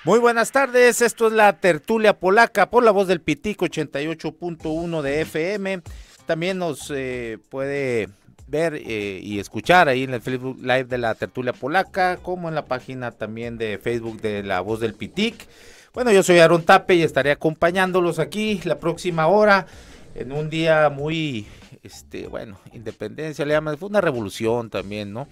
Muy buenas tardes, esto es la Tertulia Polaca por la voz del Pitico 88.1 de FM. También nos puede ver y escuchar ahí en el Facebook Live de la Tertulia Polaca, como en la página también de Facebook de la voz del Pitic. Bueno, yo soy Aaron Tape y estaré acompañándolos aquí la próxima hora en un día muy... independencia le llaman, fue una revolución también, ¿no?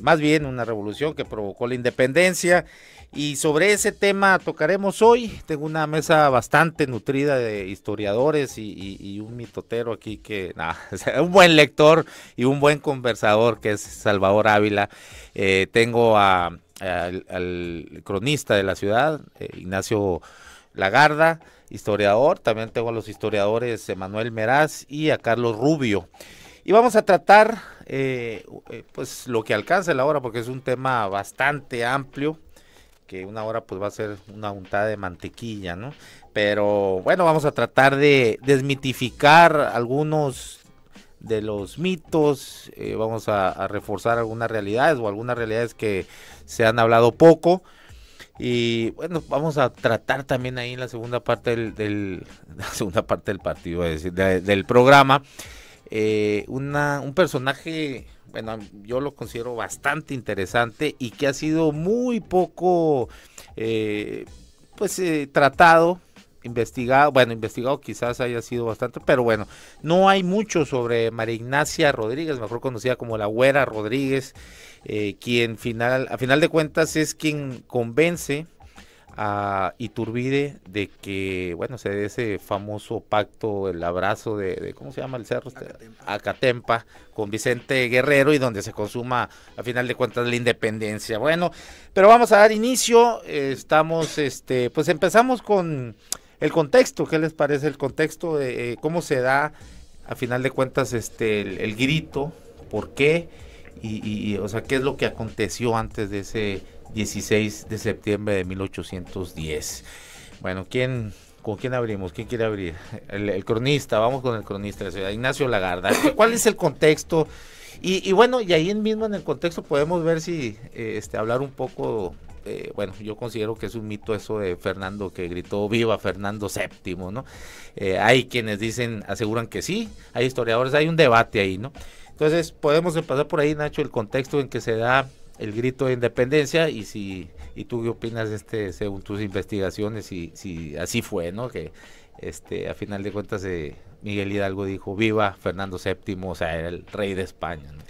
Más bien una revolución que provocó la independencia, y sobre ese tema tocaremos hoy. Tengo una mesa bastante nutrida de historiadores y un mitotero aquí que, un buen lector y un buen conversador que es Salvador Ávila. Tengo al cronista de la ciudad, Ignacio Lagarda, historiador. También tengo a los historiadores Emanuel Meraz y a Carlos Rubio. Y vamos a tratar pues lo que alcance la hora, porque es un tema bastante amplio, que una hora pues va a ser una untada de mantequilla, ¿no? Pero bueno, vamos a tratar de desmitificar algunos de los mitos, vamos a reforzar algunas realidades que se han hablado poco. Y bueno, vamos a tratar también ahí en la segunda parte la segunda parte del partido, es decir, del programa, un personaje, bueno, yo lo considero bastante interesante y que ha sido muy poco tratado, investigado quizás haya sido bastante, pero bueno, no hay mucho sobre María Ignacia Rodríguez, mejor conocida como la Güera Rodríguez, quien a final de cuentas es quien convence a Iturbide de que, bueno, se dé ese famoso pacto, el abrazo de ¿cómo se llama el cerro? Acatempa, con Vicente Guerrero, y donde se consuma a final de cuentas la independencia. Bueno, pero vamos a dar inicio. Pues empezamos con el contexto. ¿Qué les parece el contexto de cómo se da a final de cuentas el grito? ¿Por qué? O sea, ¿qué es lo que aconteció antes de ese 16 de septiembre de 1810? Bueno, ¿con quién abrimos? ¿Quién quiere abrir? El cronista, vamos con el cronista de la ciudad, Ignacio Lagarda. ¿Cuál es el contexto? Y bueno, y ahí mismo en el contexto podemos ver si hablar un poco. Bueno, yo considero que es un mito eso de Fernando, que gritó viva Fernando VII, ¿no? Hay quienes aseguran que sí, hay historiadores, hay un debate ahí, ¿no? Entonces podemos empezar por ahí, Nacho, el contexto en que se da el grito de independencia, y tú qué opinas según tus investigaciones, si así fue, ¿no? Que a final de cuentas Miguel Hidalgo dijo viva Fernando VII, o sea, era el rey de España, ¿no?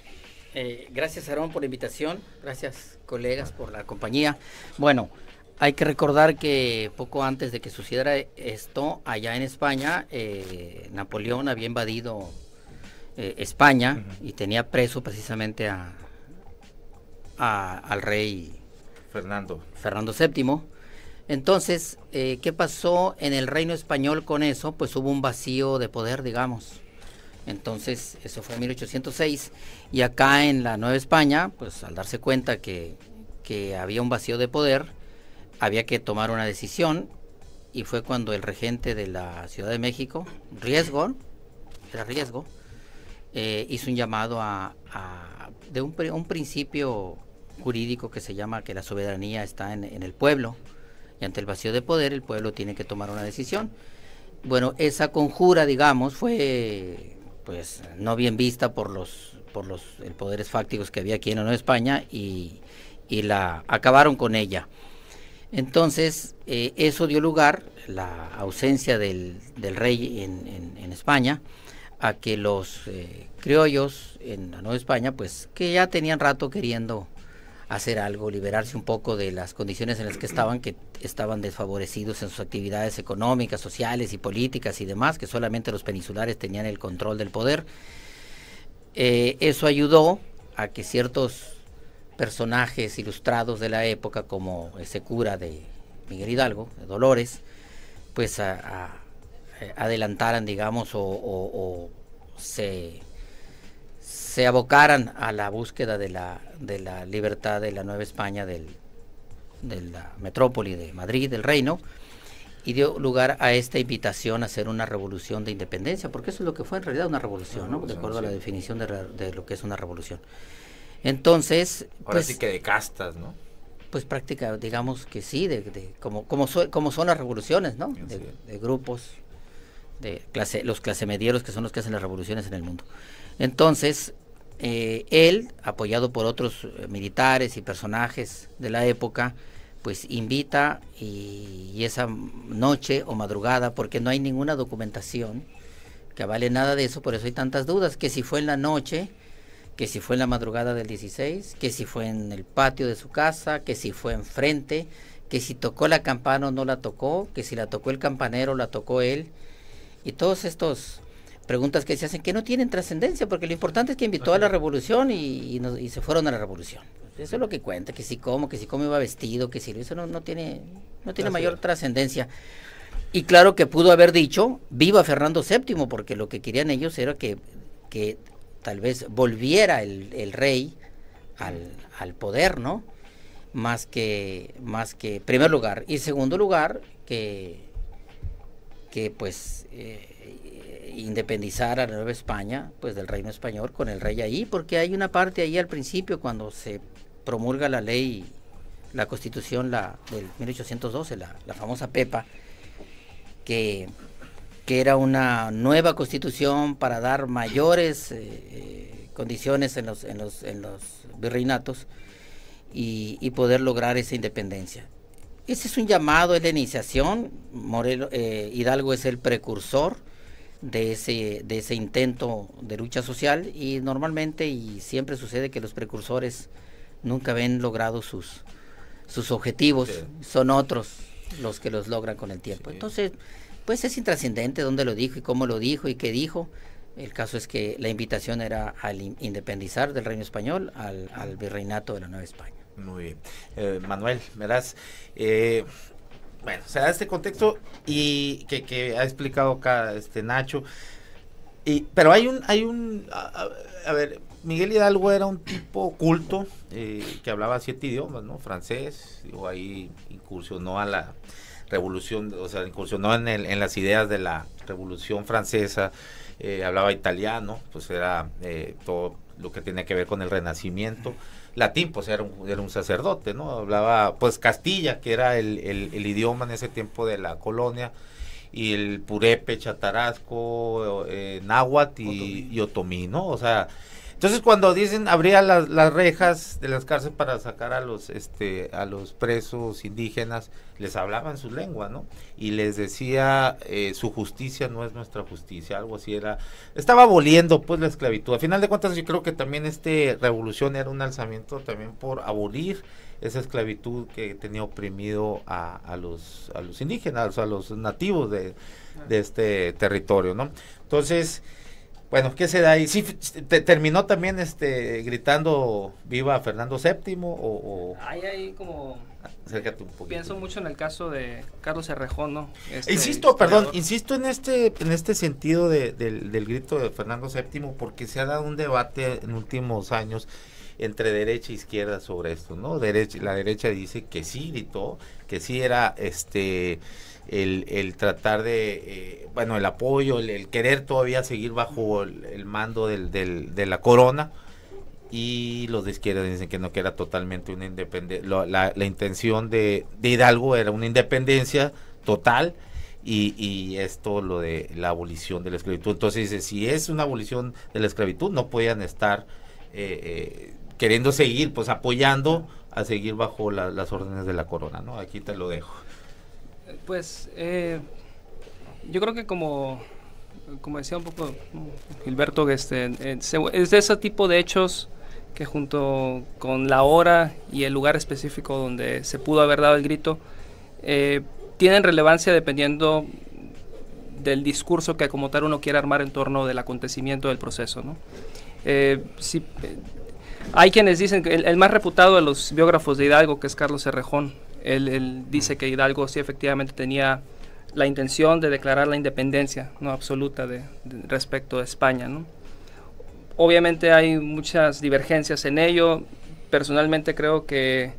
Gracias, Aarón, por la invitación. Gracias, colegas, por la compañía. Bueno, hay que recordar que poco antes de que sucediera esto, allá en España, Napoleón había invadido España, y tenía preso precisamente al rey Fernando VII. Entonces, ¿qué pasó en el reino español con eso? Pues hubo un vacío de poder, digamos. Entonces, eso fue en 1806, y acá en la Nueva España, pues al darse cuenta que había un vacío de poder, había que tomar una decisión, y fue cuando el regente de la Ciudad de México, Riesgo, hizo un llamado de un principio jurídico que se llama que la soberanía está en el pueblo, y ante el vacío de poder el pueblo tiene que tomar una decisión. Bueno, esa conjura, digamos, fue pues no bien vista por los poderes fácticos que había aquí en la Nueva España, y la acabaron con ella. Entonces, eso dio lugar, la ausencia del rey en España, a que los criollos en la Nueva España, pues que ya tenían rato queriendo hacer algo, liberarse un poco de las condiciones en las que estaban desfavorecidos en sus actividades económicas, sociales y políticas y demás, que solamente los peninsulares tenían el control del poder. Eso ayudó a que ciertos personajes ilustrados de la época, como ese cura de Miguel Hidalgo, de Dolores, pues adelantaran, digamos, o se abocaran a la búsqueda de la libertad de la Nueva España, del de la metrópoli de Madrid, del reino, y dio lugar a esta invitación a hacer una revolución de independencia, porque eso es lo que fue en realidad una revolución, ¿no? De acuerdo a la definición de lo que es una revolución. Entonces, ahora pues, sí que de castas, ¿no? Pues práctica, digamos que sí, como son las revoluciones, ¿no? De grupos, los clasemedieros, que son los que hacen las revoluciones en el mundo. Entonces, él, apoyado por otros militares y personajes de la época, pues invita y esa noche o madrugada, porque no hay ninguna documentación que avale nada de eso, por eso hay tantas dudas, que si fue en la noche, que si fue en la madrugada del 16, que si fue en el patio de su casa, que si fue enfrente, que si tocó la campana o no la tocó, que si la tocó el campanero o la tocó él, y todas estas preguntas que se hacen que no tienen trascendencia, porque lo importante es que invitó a la revolución y se fueron a la revolución. Eso es lo que cuenta, que si cómo iba vestido, que si eso no tiene mayor trascendencia. Y claro que pudo haber dicho, viva Fernando VII, porque lo que querían ellos era que tal vez volviera el rey al poder, ¿no? Más que primer lugar. Y segundo lugar, que pues independizar a la Nueva España, pues del reino español con el rey ahí, porque hay una parte ahí al principio cuando se promulga la ley, la Constitución del 1812, la famosa Pepa, que era una nueva Constitución para dar mayores condiciones en los virreinatos y poder lograr esa independencia. Ese es un llamado, es la iniciación. Hidalgo es el precursor de ese intento de lucha social, y normalmente y siempre sucede que los precursores nunca ven logrados sus objetivos, sí. Son otros los que los logran con el tiempo. Sí. Entonces, pues es intrascendente dónde lo dijo y cómo lo dijo y qué dijo. El caso es que la invitación era al independizar del reino español al virreinato de la Nueva España. Muy bien. Manuel, verás, bueno, se da este contexto y que ha explicado acá Nacho, pero hay un a ver, Miguel Hidalgo era un tipo culto, que hablaba 7 idiomas, ¿no? Francés, o ahí incursionó a la revolución, o sea, incursionó en las ideas de la revolución francesa, hablaba italiano, pues era todo lo que tenía que ver con el Renacimiento. Latín, pues era un sacerdote, ¿no? Hablaba, pues, Castilla, que era el idioma en ese tiempo de la colonia, y el purépecha, tarasco, náhuatl y otomí, ¿no? O sea, entonces cuando dicen abría las rejas de las cárceles para sacar a los presos indígenas, les hablaban su lengua, ¿no? Y les decía, su justicia no es nuestra justicia, algo así era. Estaba aboliendo pues la esclavitud. A final de cuentas yo creo que también revolución era un alzamiento también por abolir esa esclavitud que tenía oprimido a los indígenas, a los nativos de este territorio, ¿no? Entonces, bueno, ¿qué se da ahí? ¿Sí terminó también gritando viva Fernando VII o...? Ahí como... Acércate un poquito. Pienso mucho en el caso de Carlos Cerrejón, ¿no? Insisto en este sentido del grito de Fernando VII, porque se ha dado un debate en últimos años entre derecha e izquierda sobre esto, ¿no? La derecha dice que sí gritó, que sí era el tratar de, el apoyo, el querer todavía seguir bajo el mando de la corona, y los de izquierda dicen que no, que era totalmente una independencia. La intención de Hidalgo era una independencia total, y esto lo de la abolición de la esclavitud. Entonces dice, si es una abolición de la esclavitud, no podían estar queriendo seguir, pues apoyando a seguir bajo las órdenes de la corona, ¿no? Aquí te lo dejo. Pues yo creo que como decía un poco Gilberto, es de ese tipo de hechos que junto con la hora y el lugar específico donde se pudo haber dado el grito, tienen relevancia dependiendo del discurso que como tal uno quiere armar en torno del acontecimiento del proceso, ¿no? Hay quienes dicen que el más reputado de los biógrafos de Hidalgo, que es Carlos Cerrejón, él dice que Hidalgo sí efectivamente tenía la intención de declarar la independencia no absoluta respecto a España, ¿no? Obviamente hay muchas divergencias en ello. Personalmente creo que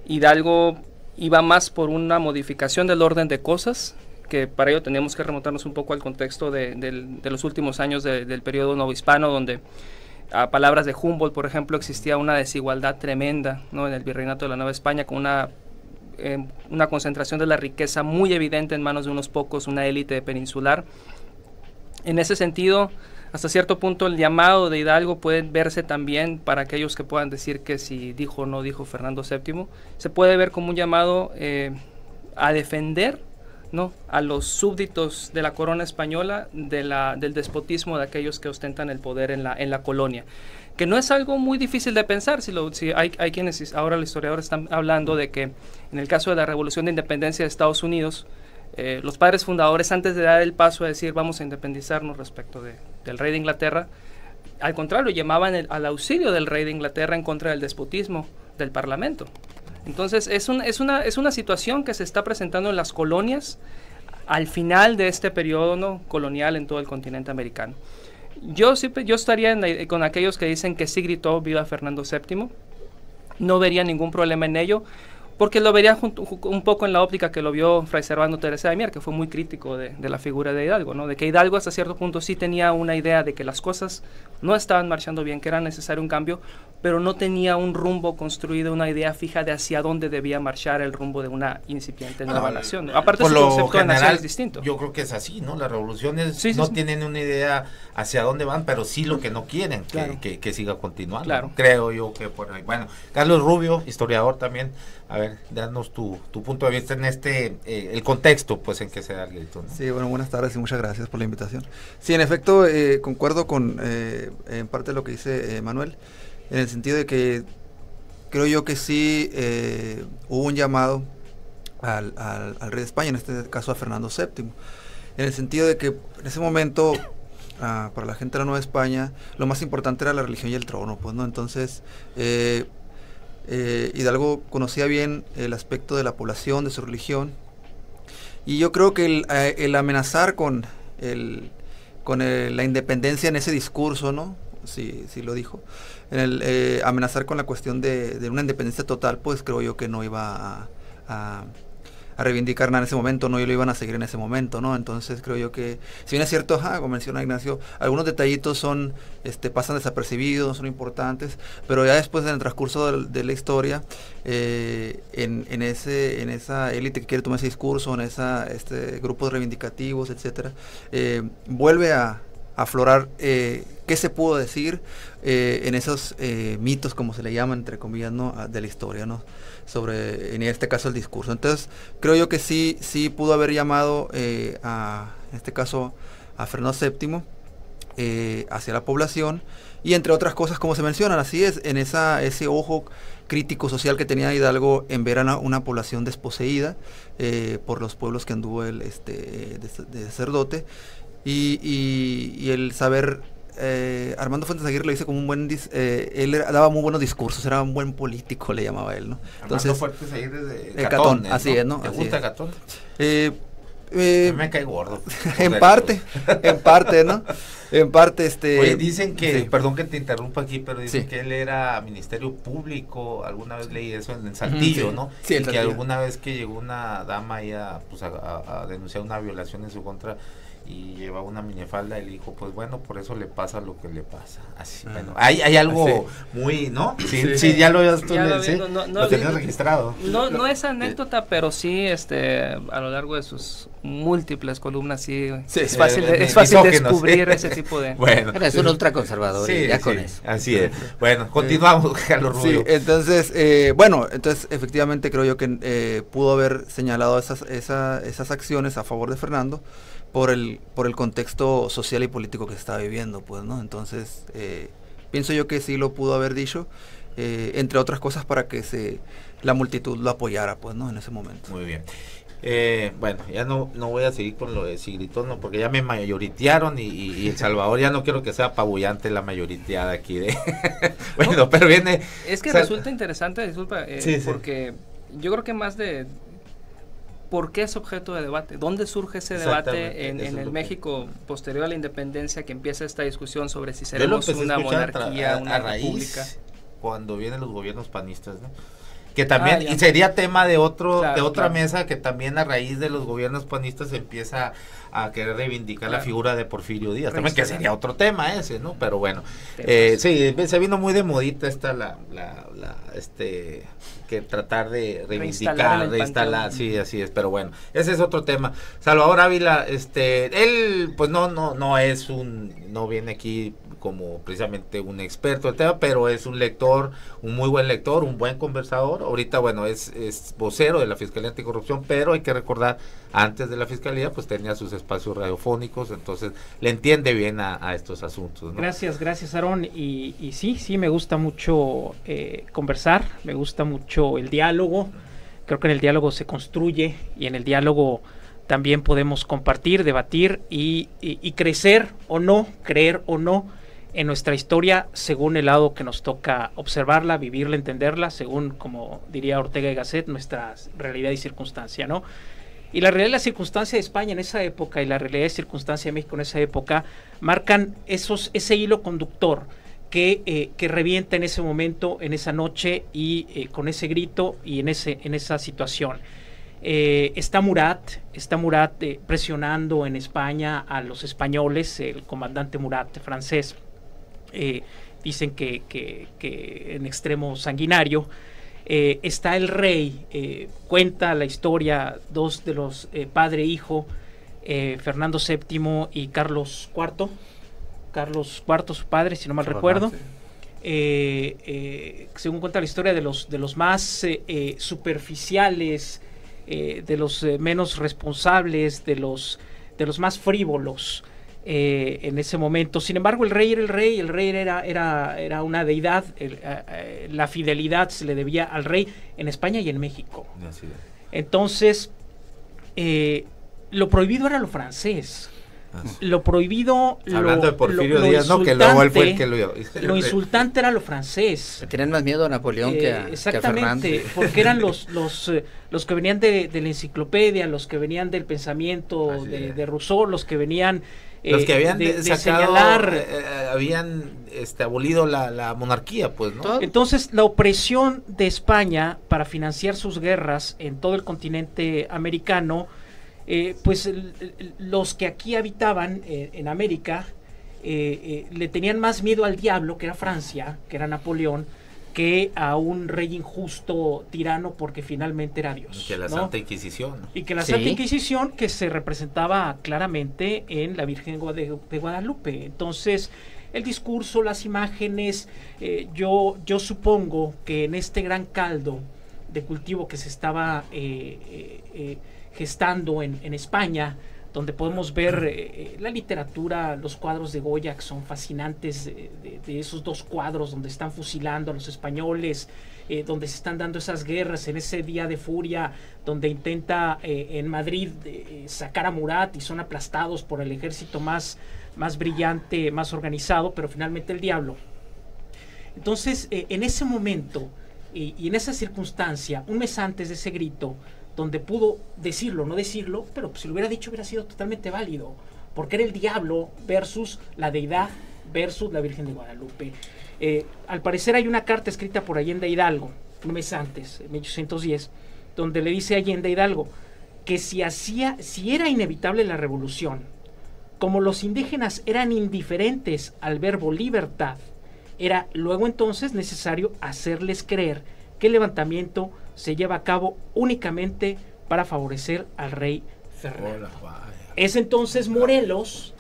Hidalgo iba más por una modificación del orden de cosas, que para ello teníamos que remontarnos un poco al contexto de los últimos años del periodo novohispano, donde a palabras de Humboldt, por ejemplo, existía una desigualdad tremenda, ¿no?, en el virreinato de la Nueva España, con una concentración de la riqueza muy evidente en manos de unos pocos, una élite peninsular. En ese sentido, hasta cierto punto el llamado de Hidalgo puede verse también, para aquellos que puedan decir que si dijo o no dijo Fernando VII, se puede ver como un llamado a defender, ¿no?, a los súbditos de la corona española del despotismo de aquellos que ostentan el poder en la colonia, que no es algo muy difícil de pensar. Si hay quienes ahora los historiadores están hablando de que en el caso de la Revolución de Independencia de Estados Unidos, los padres fundadores, antes de dar el paso a decir vamos a independizarnos respecto del rey de Inglaterra, al contrario, llamaban al auxilio del rey de Inglaterra en contra del despotismo del parlamento. Entonces es una situación que se está presentando en las colonias al final de este periodo, ¿no?, colonial en todo el continente americano. Yo estaría con aquellos que dicen que sí gritó viva Fernando VII, no vería ningún problema en ello, porque lo vería un poco en la óptica que lo vio Fray Servando Teresa de Mier, que fue muy crítico de la figura de Hidalgo, ¿no?, de que Hidalgo hasta cierto punto sí tenía una idea de que las cosas no estaban marchando bien, que era necesario un cambio, pero no tenía un rumbo construido, una idea fija de hacia dónde debía marchar el rumbo de una incipiente nueva nación, ¿no? Aparte su concepto de nación es distinto. Yo creo que es así, ¿no? Las revoluciones no tienen una idea hacia dónde van, pero sí lo que no quieren, claro, que siga continuando. Claro. ¿No? Creo yo que por ahí. Bueno, Carlos Rubio, historiador también, a ver, danos tu punto de vista en el contexto, pues, en que se da el grito, ¿no? Sí, bueno, buenas tardes y muchas gracias por la invitación. Sí, en efecto, concuerdo con en parte de lo que dice Manuel, en el sentido de que creo yo que sí hubo un llamado al rey de España, en este caso a Fernando VII, en el sentido de que en ese momento para la gente de la Nueva España lo más importante era la religión y el trono, pues, ¿no? Entonces Hidalgo conocía bien el aspecto de la población, de su religión, y yo creo que el amenazar con la independencia en ese discurso, ¿no? Sí lo dijo, en el amenazar con la cuestión de una independencia total, pues creo yo que no iba a reivindicar nada en ese momento, no lo iban a seguir en ese momento, ¿no? Entonces creo yo que, si bien es cierto, como menciona Ignacio, algunos detallitos pasan desapercibidos, son importantes, pero ya después en el transcurso de la historia, en esa élite que quiere tomar ese discurso, en grupos reivindicativos, etcétera, vuelve a aflorar qué se pudo decir en esos mitos, como se le llaman, entre comillas, ¿no?, de la historia, ¿no?, sobre, en este caso, el discurso. Entonces, creo yo que sí pudo haber llamado, en este caso, a Fernando VII hacia la población, y entre otras cosas, como se mencionan, así es, en ese ojo crítico social que tenía Hidalgo en ver a una población desposeída por los pueblos que anduvo él de sacerdote, y el saber, Armando Fuentes Aguirre lo dice como un buen, él daba muy buenos discursos, era un buen político, le llamaba él, ¿no? Entonces, Armando Fuentes Aguirre de Catón, así es, ¿no? ¿Te gusta Catón? Me cae gordo. en parte, ¿no? En parte, Oye, dicen que, sí, perdón que te interrumpa aquí, pero dicen sí, que él era Ministerio Público, alguna vez leí eso en Saltillo, sí, ¿no? Sí, y que alguna vez que llegó una dama ahí a denunciar una violación en su contra, y llevaba una minifalda, y le dijo, pues bueno, por eso le pasa lo que le pasa. Así, bueno, hay algo muy, ¿no? Sí, ya lo habías tú, lo tenías registrado. No es anécdota, pero sí, a lo largo de sus múltiples columnas, sí es fácil descubrir ese tipo de... Bueno, eres un ultraconservador, con eso. Así es. Bueno, continuamos, Carlos Rubio. Sí, entonces, efectivamente creo yo que pudo haber señalado esas acciones a favor de Fernando, por el contexto social y político que se estaba viviendo, pues, ¿no? Entonces, pienso yo que sí lo pudo haber dicho, entre otras cosas para que la multitud lo apoyara, pues, ¿no?, en ese momento. Muy bien. Bueno, ya no voy a seguir con lo de Sigritón, ¿no?, porque ya me mayoritearon y El Salvador ya no quiero que sea apabullante la mayoriteada aquí de... Bueno, no, pero viene... Es que resulta interesante, disculpa, porque yo creo que más de... ¿Por qué es objeto de debate? ¿Dónde surge ese debate en el México posterior a la independencia, que empieza esta discusión sobre si seremos una monarquía, una república? Cuando vienen los gobiernos panistas, ¿no? que también, y sería tema de otra Claro. mesa, que también a raíz de los gobiernos panistas se empieza a querer reivindicar la figura de Porfirio Díaz, también, que sería otro tema ese, ¿no? Pero bueno, sí, se vino muy de modita que tratar de reivindicar, reinstalar, sí, así es, pero bueno, ese es otro tema. Salvador Ávila, él pues no viene aquí como precisamente un experto del tema, pero es un lector, un muy buen lector, un buen conversador. Ahorita, bueno, es vocero de la Fiscalía Anticorrupción, pero hay que recordar, antes de la Fiscalía, pues tenía sus espacios radiofónicos, entonces le entiende bien a estos asuntos, ¿no? Gracias, Aarón, y sí, me gusta mucho conversar, me gusta mucho el diálogo. Creo que en el diálogo se construye, y en el diálogo también podemos compartir, debatir y crecer o no, creer o no en nuestra historia, según el lado que nos toca observarla, vivirla, entenderla, según, como diría Ortega y Gasset, nuestra realidad y circunstancia, ¿no? Y la realidad y la circunstancia de España en esa época y la realidad y circunstancia de México en esa época marcan ese hilo conductor que revienta en ese momento, en esa noche, y con ese grito y en esa situación. Está Murat presionando en España a los españoles, el comandante Murat francés, dicen que en extremo sanguinario. Está el rey, cuenta la historia, dos de los padre e hijo, Fernando VII y Carlos IV, su padre, si no mal recuerdo. Según cuenta la historia, de los más superficiales, de los menos responsables, de los más frívolos en ese momento. Sin embargo, el rey era una deidad. La fidelidad se le debía al rey en España y en México. Entonces, lo prohibido era lo francés. Lo prohibido, hablando de Porfirio Díaz, ¿no? Que luego él fue el que lo insultante era lo francés. Tenían más miedo a Napoleón que a Fernando. Porque eran los que venían de la enciclopedia, los que venían del pensamiento de Rousseau, los que venían los que habían señalar, habían abolido la monarquía, pues, ¿no? Entonces, la opresión de España para financiar sus guerras en todo el continente americano, pues los que aquí habitaban en América le tenían más miedo al diablo, que era Francia, que era Napoleón, que a un rey injusto, tirano, porque finalmente era Dios. Y que la Santa Inquisición. Y que la Santa Inquisición, que se representaba claramente en la Virgen de Guadalupe. Entonces, el discurso, las imágenes, yo supongo que en este gran caldo de cultivo que se estaba gestando en España, donde podemos ver la literatura, los cuadros de Goya, que son fascinantes, de esos dos cuadros donde están fusilando a los españoles, donde se están dando esas guerras, en ese día de furia, donde intenta en Madrid sacar a Murat y son aplastados por el ejército más brillante, más organizado, pero finalmente el diablo. Entonces, en ese momento y en esa circunstancia, un mes antes de ese grito, donde pudo decirlo, no decirlo, pero pues, si lo hubiera dicho hubiera sido totalmente válido, porque era el diablo versus la deidad versus la Virgen de Guadalupe. Al parecer hay una carta escrita por Allende a Hidalgo, un mes antes, en 1810, donde le dice a Allende a Hidalgo que si era inevitable la revolución, como los indígenas eran indiferentes al verbo libertad, era luego entonces necesario hacerles creer que el levantamiento se lleva a cabo únicamente para favorecer al rey Fernando. Es entonces Morelos,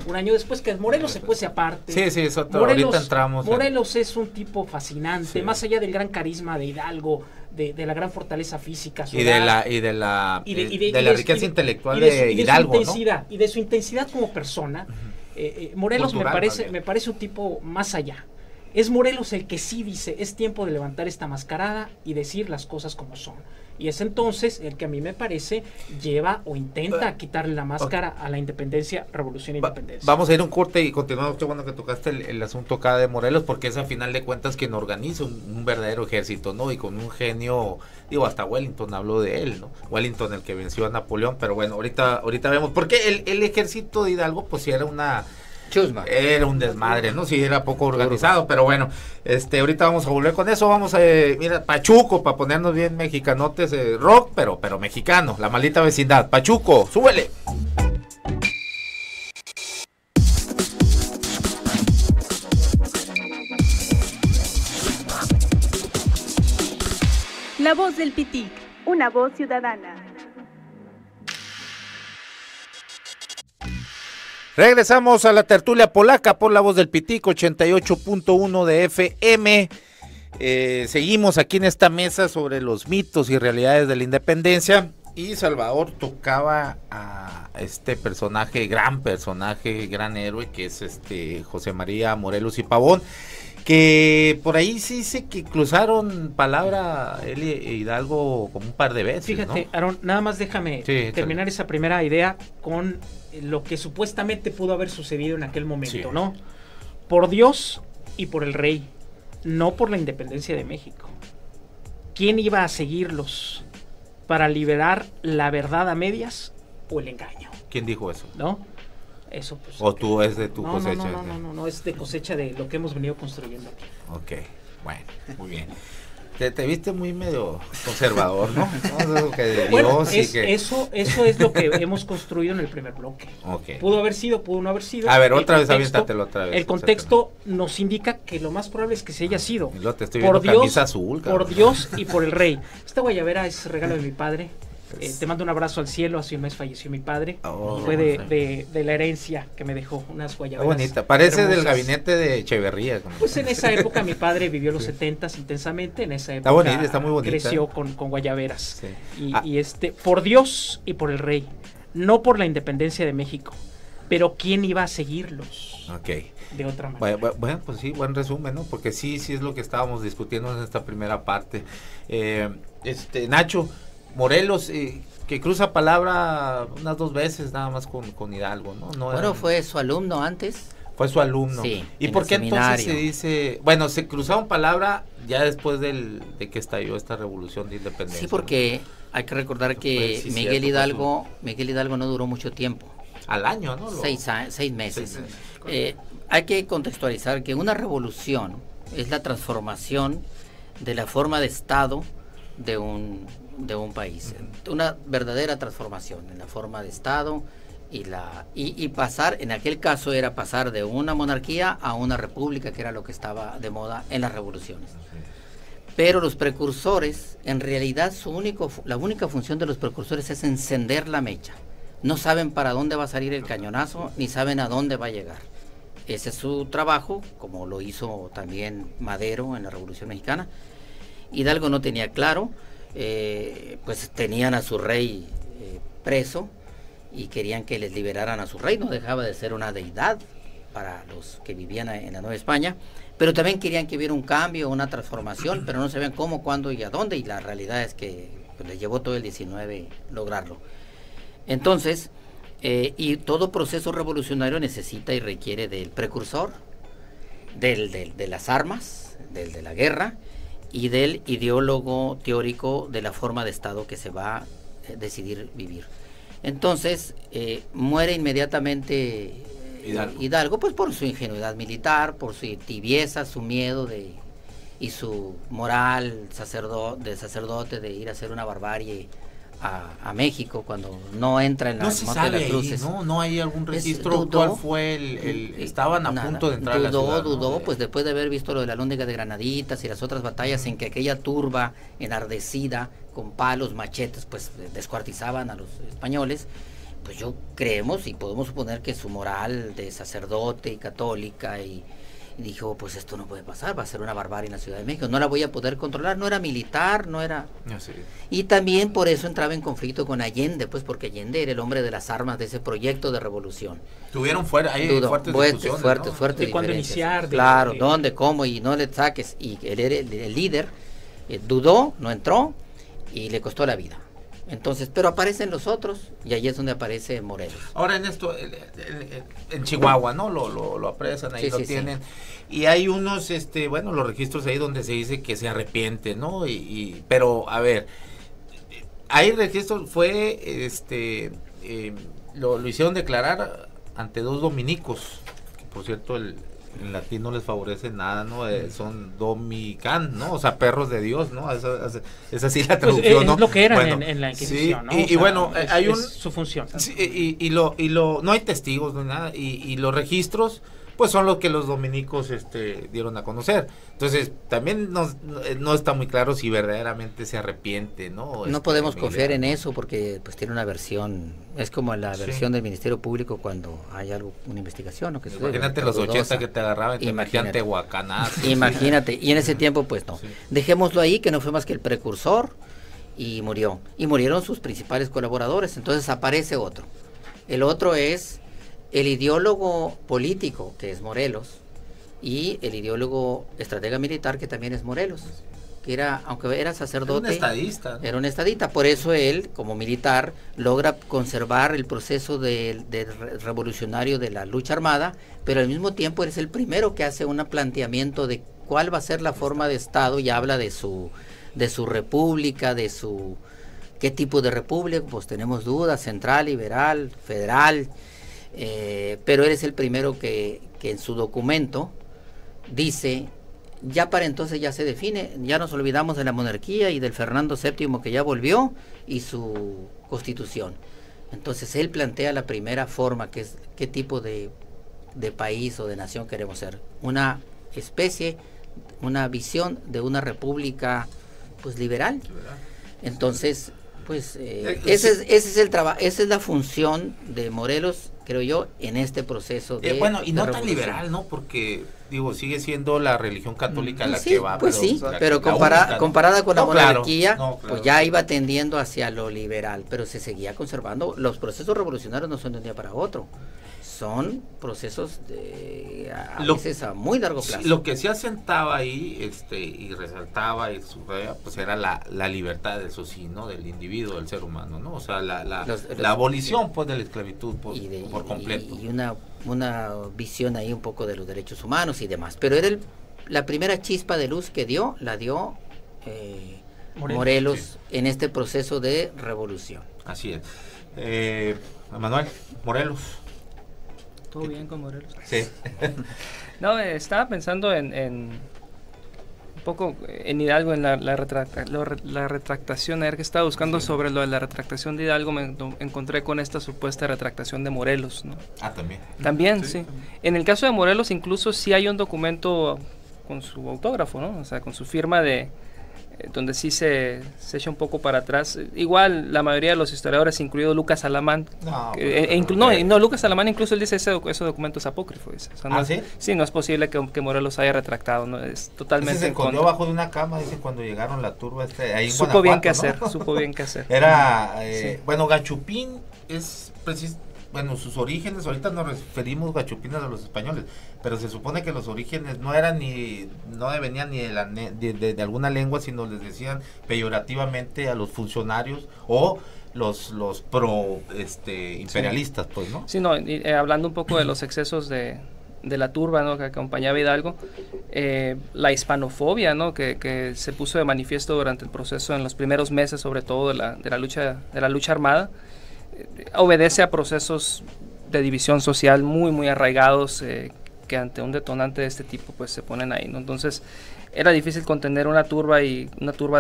un año después, que Morelos se cuece aparte. Sí, eso ahorita entramos. Morelos es un tipo fascinante, más allá del gran carisma de Hidalgo, de la gran fortaleza física, y de la riqueza intelectual de Hidalgo, ¿no? Y de su intensidad como persona. Morelos me parece un tipo más allá. Es Morelos el que sí dice, es tiempo de levantar esta mascarada y decir las cosas como son. Y es entonces el que a mí me parece lleva o intenta quitarle la máscara a la independencia, revolución e independencia. Vamos a ir a un corte y continuamos. Qué bueno que tocaste el asunto acá de Morelos, porque es a final de cuentas quien organiza un verdadero ejército, ¿no? Y con un genio, digo, hasta Wellington habló de él, ¿no? Wellington, el que venció a Napoleón, pero bueno, ahorita vemos, porque el ejército de Hidalgo pues sí era una Chusma. Era un desmadre, ¿no? Sí, era poco organizado, pero bueno, ahorita vamos a volver con eso, vamos a, mira, Pachuco, para ponernos bien mexicanotes, rock, pero mexicano, La Maldita Vecindad. Pachuco, súbele. La voz del Pitic, una voz ciudadana. Regresamos a la tertulia polaca por La Voz del Pitic, 88.1 de FM. Seguimos aquí en esta mesa sobre los mitos y realidades de la independencia. Y Salvador tocaba a este personaje, gran héroe, que es José María Morelos y Pavón, que por ahí se dice que cruzaron palabra él e Hidalgo como un par de veces. Fíjate, ¿no? Aarón, nada más déjame terminar esa primera idea con lo que supuestamente pudo haber sucedido en aquel momento, ¿no? Por Dios y por el rey, no por la independencia de México. ¿Quién iba a seguirlos para liberar la verdad a medias o el engaño? ¿Quién dijo eso? ¿No? Eso pues. ¿O tú es de tu cosecha? No, es de cosecha de lo que hemos venido construyendo aquí. Ok, bueno, muy bien. Te viste muy medio conservador, ¿no? No, que de bueno, Dios eso es lo que hemos construido en el primer bloque. Okay. Pudo haber sido, pudo no haber sido. A ver, aviéntatelo otra vez. El contexto nos indica que lo más probable es que se haya sido. Y lo te estoy viendo camisa azul, por Dios y por el rey. Esta guayabera es regalo de mi padre. Te mando un abrazo al cielo. Hace un mes falleció mi padre. Fue de la herencia que me dejó unas guayaberas. Qué bonita. Parece hermosas. del gabinete de Echeverría. Pues en esa época mi padre vivió los 70s intensamente. En esa época está bonita, está muy bonita. Creció con guayaberas. Sí. Y por Dios y por el rey. No por la independencia de México. Pero ¿quién iba a seguirlos? Ok. De otra manera. Bueno, pues sí, buen resumen, ¿no? Porque sí es lo que estábamos discutiendo en esta primera parte. Nacho, Morelos, que cruza palabra unas 2 veces nada más con Hidalgo, ¿no? Bueno, fue su alumno antes. Fue su alumno. Sí, ¿Y por qué entonces se dice, bueno, se cruzaron palabra ya después de que estalló esta revolución de independencia? Sí, porque hay que recordar que Miguel Hidalgo no duró mucho tiempo. Al año, ¿no? 6 meses. Hay que contextualizar que una revolución es la transformación de la forma de Estado de un país, una verdadera transformación en la forma de Estado y pasar, en aquel caso era pasar de una monarquía a una república, que era lo que estaba de moda en las revoluciones. Pero los precursores, en realidad la única función de los precursores es encender la mecha. No saben para dónde va a salir el cañonazo, ni saben a dónde va a llegar. Ese es su trabajo, como lo hizo también Madero en la Revolución Mexicana. Hidalgo no tenía claro. Pues tenían a su rey preso y querían que les liberaran a su rey. No dejaba de ser una deidad para los que vivían en la Nueva España, pero también querían que hubiera un cambio, una transformación, pero no sabían cómo, cuándo y a dónde, y la realidad es que pues, les llevó todo el 19 lograrlo. Entonces, y todo proceso revolucionario necesita y requiere del precursor, de las armas, de la guerra, y del ideólogo teórico de la forma de Estado que se va a decidir vivir. Entonces, muere inmediatamente Hidalgo, pues por su ingenuidad militar, por su tibieza, su miedo y su moral de sacerdote de ir a hacer una barbarie a México cuando no entra en la Monte de las Cruces. No hay algún registro. ¿Cuál fue estaban a punto de entrar a la ciudad? Dudó, pues después de haber visto lo de la Lóndiga de Granaditas y las otras batallas en que aquella turba enardecida con palos, machetes, pues descuartizaban a los españoles, pues creemos y podemos suponer que su moral de sacerdote y católica y dijo, pues esto no puede pasar, va a ser una barbarie en la Ciudad de México, no la voy a poder controlar, no era militar, no era... Sí. Y también por eso entraba en conflicto con Allende, pues porque Allende era el hombre de las armas de ese proyecto de revolución. Tuvieron fuertes discusiones, fuertes de cuándo iniciar. Claro, dónde, cómo, y no le saques. Y él era el líder, dudó, no entró, y le costó la vida. Entonces, pero aparecen los otros, y ahí es donde aparece Morelos. Ahora en esto, en Chihuahua, ¿no? Lo apresan, ahí lo tienen. Sí. Y hay unos, los registros ahí donde se dice que se arrepiente, ¿no? Pero, a ver, hay registros, lo hicieron declarar ante 2 dominicos, por cierto, en latín no les favorece nada, ¿no? Son domican, ¿no? O sea, perros de Dios, ¿no? Es así la traducción, pues, ¿no? Es lo que eran bueno, en la Inquisición, sí, ¿no? Y bueno, hay un... su función. Sí, no hay testigos, no hay nada, y los registros, pues son los que los dominicos dieron a conocer. Entonces, también no está muy claro si verdaderamente se arrepiente, ¿no? No podemos Miguel, confiar en ¿no? eso porque pues tiene una versión, es como la versión del Ministerio Público cuando hay algo, una investigación o que sucede. Imagínate los 80 que te agarraban y te metían Imagínate. tehuacanazos. Imagínate, y en ese tiempo pues no. Sí. Dejémoslo ahí, que no fue más que el precursor y murió. Y murieron sus principales colaboradores, entonces aparece otro. El otro es el ideólogo político, que es Morelos, y el ideólogo estratega militar, que también es Morelos, que era, aunque era sacerdote, Era un estadista, ¿no? era un estadista. Por eso él, como militar, logra conservar el proceso revolucionario de la lucha armada, pero al mismo tiempo él es el primero que hace un planteamiento de cuál va a ser la forma de Estado, y habla de su república, qué tipo de república, pues tenemos dudas, central, liberal, federal, pero él es el primero que en su documento dice, ya para entonces ya se define, ya nos olvidamos de la monarquía y del Fernando VII que ya volvió y su constitución. Entonces él plantea la primera forma, que es qué tipo de país o de nación queremos ser, una especie, una visión de una república pues liberal. Entonces pues ese es el trabajo, esa es la función de Morelos, creo yo, en este proceso de bueno, y no tan revolución. liberal, ¿no? Porque, digo, sigue siendo la religión católica la Sí, que va. pues sí, pero la única, ¿no? comparada con la No, claro, monarquía, no, claro. pues ya iba tendiendo hacia lo liberal, pero se seguía conservando. Los procesos revolucionarios no son de un día para otro, son procesos a veces a muy largo plazo. Lo que se asentaba ahí, y resaltaba y subrayaba, pues era la libertad, eso sí, ¿no? Del individuo, del ser humano, ¿no? O sea, la abolición, pues, de la esclavitud por completo. Y una visión ahí un poco de los derechos humanos y demás. Pero era la primera chispa de luz que la dio Morelos sí. en este proceso de revolución. Así es. Manuel, Morelos. ¿Todo bien con Morelos? Sí. No, estaba pensando en un poco en Hidalgo, en la retractación. Ayer que estaba buscando sobre lo de la retractación de Hidalgo, me encontré con esta supuesta retractación de Morelos, ¿no? Ah, también. También, sí. En el caso de Morelos, incluso sí hay un documento con su autógrafo, ¿no? O sea, con su firma donde sí se echa un poco para atrás. Igual la mayoría de los historiadores, incluido Lucas Alamán, Lucas Alamán incluso él dice ese documento es apócrifo, dice. O sea, ¿sí? Sí, no es posible que Morelos haya retractado, ¿no? Es totalmente se escondió bajo de una cama, dice, cuando llegaron la turba ahí en supo bien qué Guanajuato, hacer, ¿no? supo bien qué hacer. Era, Sí. bueno, Gachupín es bueno, sus orígenes, ahorita nos referimos Gachupinas a los españoles, pero se supone que los orígenes no venían ni de alguna lengua, sino les decían peyorativamente a los funcionarios o los pro imperialistas, sí. Pues, ¿no? Sí, no, hablando un poco de los excesos de la turba, ¿no? Que acompañaba a Hidalgo, la hispanofobia, ¿no? Que se puso de manifiesto durante el proceso en los primeros meses, sobre todo de la lucha armada, obedece a procesos de división social muy muy arraigados, que ante un detonante de este tipo pues se ponen ahí, ¿no? Entonces era difícil contener una turba de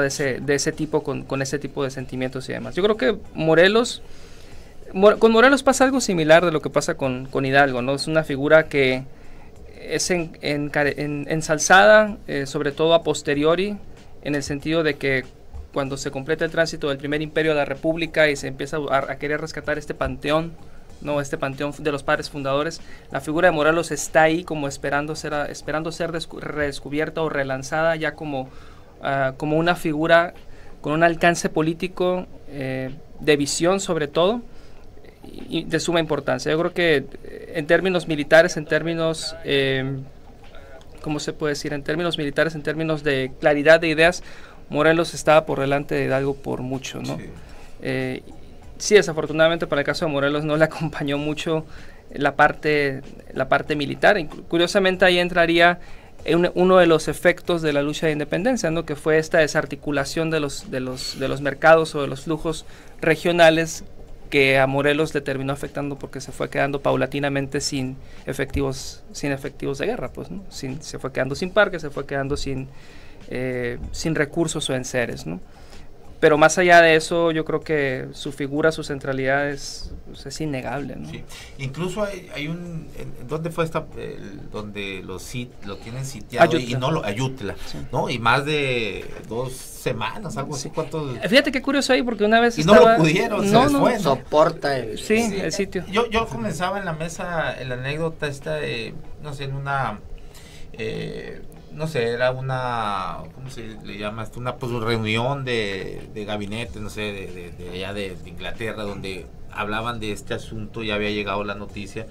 ese tipo con ese tipo de sentimientos y demás. Yo creo que con Morelos pasa algo similar de lo que pasa con Hidalgo, ¿no? Es una figura que es ensalzada, sobre todo a posteriori, en el sentido de que cuando se completa el tránsito del primer imperio de la República y se empieza a querer rescatar este panteón, ¿no? Este panteón de los padres fundadores, la figura de Morelos está ahí como esperando ser redescubierta o relanzada ya como una figura con un alcance político, de visión sobre todo, y de suma importancia. Yo creo que en términos militares, ¿cómo se puede decir? En términos militares, en términos de claridad de ideas, Morelos estaba por delante de Hidalgo por mucho, ¿no? Sí. Sí, desafortunadamente para el caso de Morelos no le acompañó mucho la parte militar. Curiosamente ahí entraría uno de los efectos de la lucha de independencia, ¿no? Que fue esta desarticulación de los mercados o de los flujos regionales que a Morelos le terminó afectando porque se fue quedando paulatinamente sin efectivos de guerra, pues, ¿no? Se fue quedando sin parques, se fue quedando sin recursos o enseres, ¿no? Pero más allá de eso, yo creo que su figura, su centralidad es innegable, ¿no? Sí. Incluso hay ¿dónde fue donde lo tienen sitiado? Ayutla. Y no Ayutla, Sí. ¿no? Y más de 2 semanas, algo así, ¿cuántos? Fíjate qué curioso ahí, porque una vez Y no lo pudieron, se les fue, ¿no? Soporta el... Sí, el sitio. Yo comenzaba en la mesa, en la anécdota esta de, no sé, en una... no sé, era una, ¿cómo se le llama? Una pues, reunión de gabinete, no sé, de allá de Inglaterra, donde hablaban de este asunto. Ya había llegado la noticia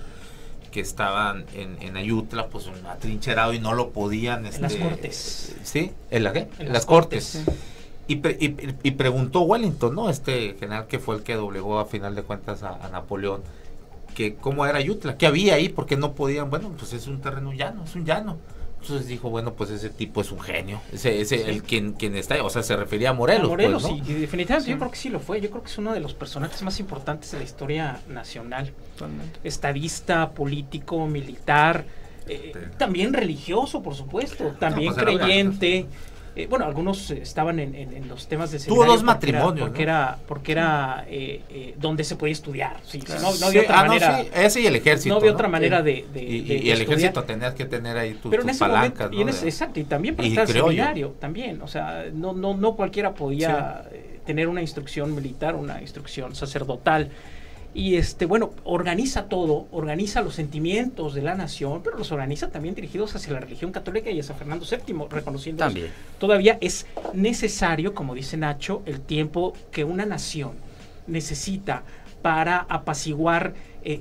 que estaban en Ayutla, pues atrincherado y no lo podían. En las Cortes. ¿Sí? ¿En la qué? En las Cortes. sí. Y preguntó Wellington, ¿no? Este general que fue el que doblegó a final de cuentas a Napoleón, que cómo era Ayutla, qué había ahí, porque no podían. Bueno, pues es un terreno llano, es un llano. Entonces dijo, bueno, pues ese tipo es un genio. El quien está, o sea, se refería a Morelos. A Morelos, pues, ¿no? sí, y definitivamente yo creo que sí lo fue. Yo creo que es uno de los personajes más importantes de la historia nacional. Totalmente. Estadista, político, militar, también religioso, por supuesto, también pues era creyente. Bueno, algunos estaban en los temas de Tuvo seminario 2 matrimonios, porque era donde se podía estudiar. Sí, Claro. no había otra manera. Sí, ese y el ejército. No había otra manera de y el estudiar. ejército tenías que tener ahí tus Pero en ese palancas, momento, ¿no? exacto, y también para Y estar creo yo. seminario, también, o sea, no cualquiera podía tener una instrucción militar, una instrucción sacerdotal. Y bueno, organiza todo, organiza los sentimientos de la nación, pero los organiza también dirigidos hacia la religión católica y hacia Fernando VII, reconociendo También. todavía es necesario, como dice Nacho, el tiempo que una nación necesita para apaciguar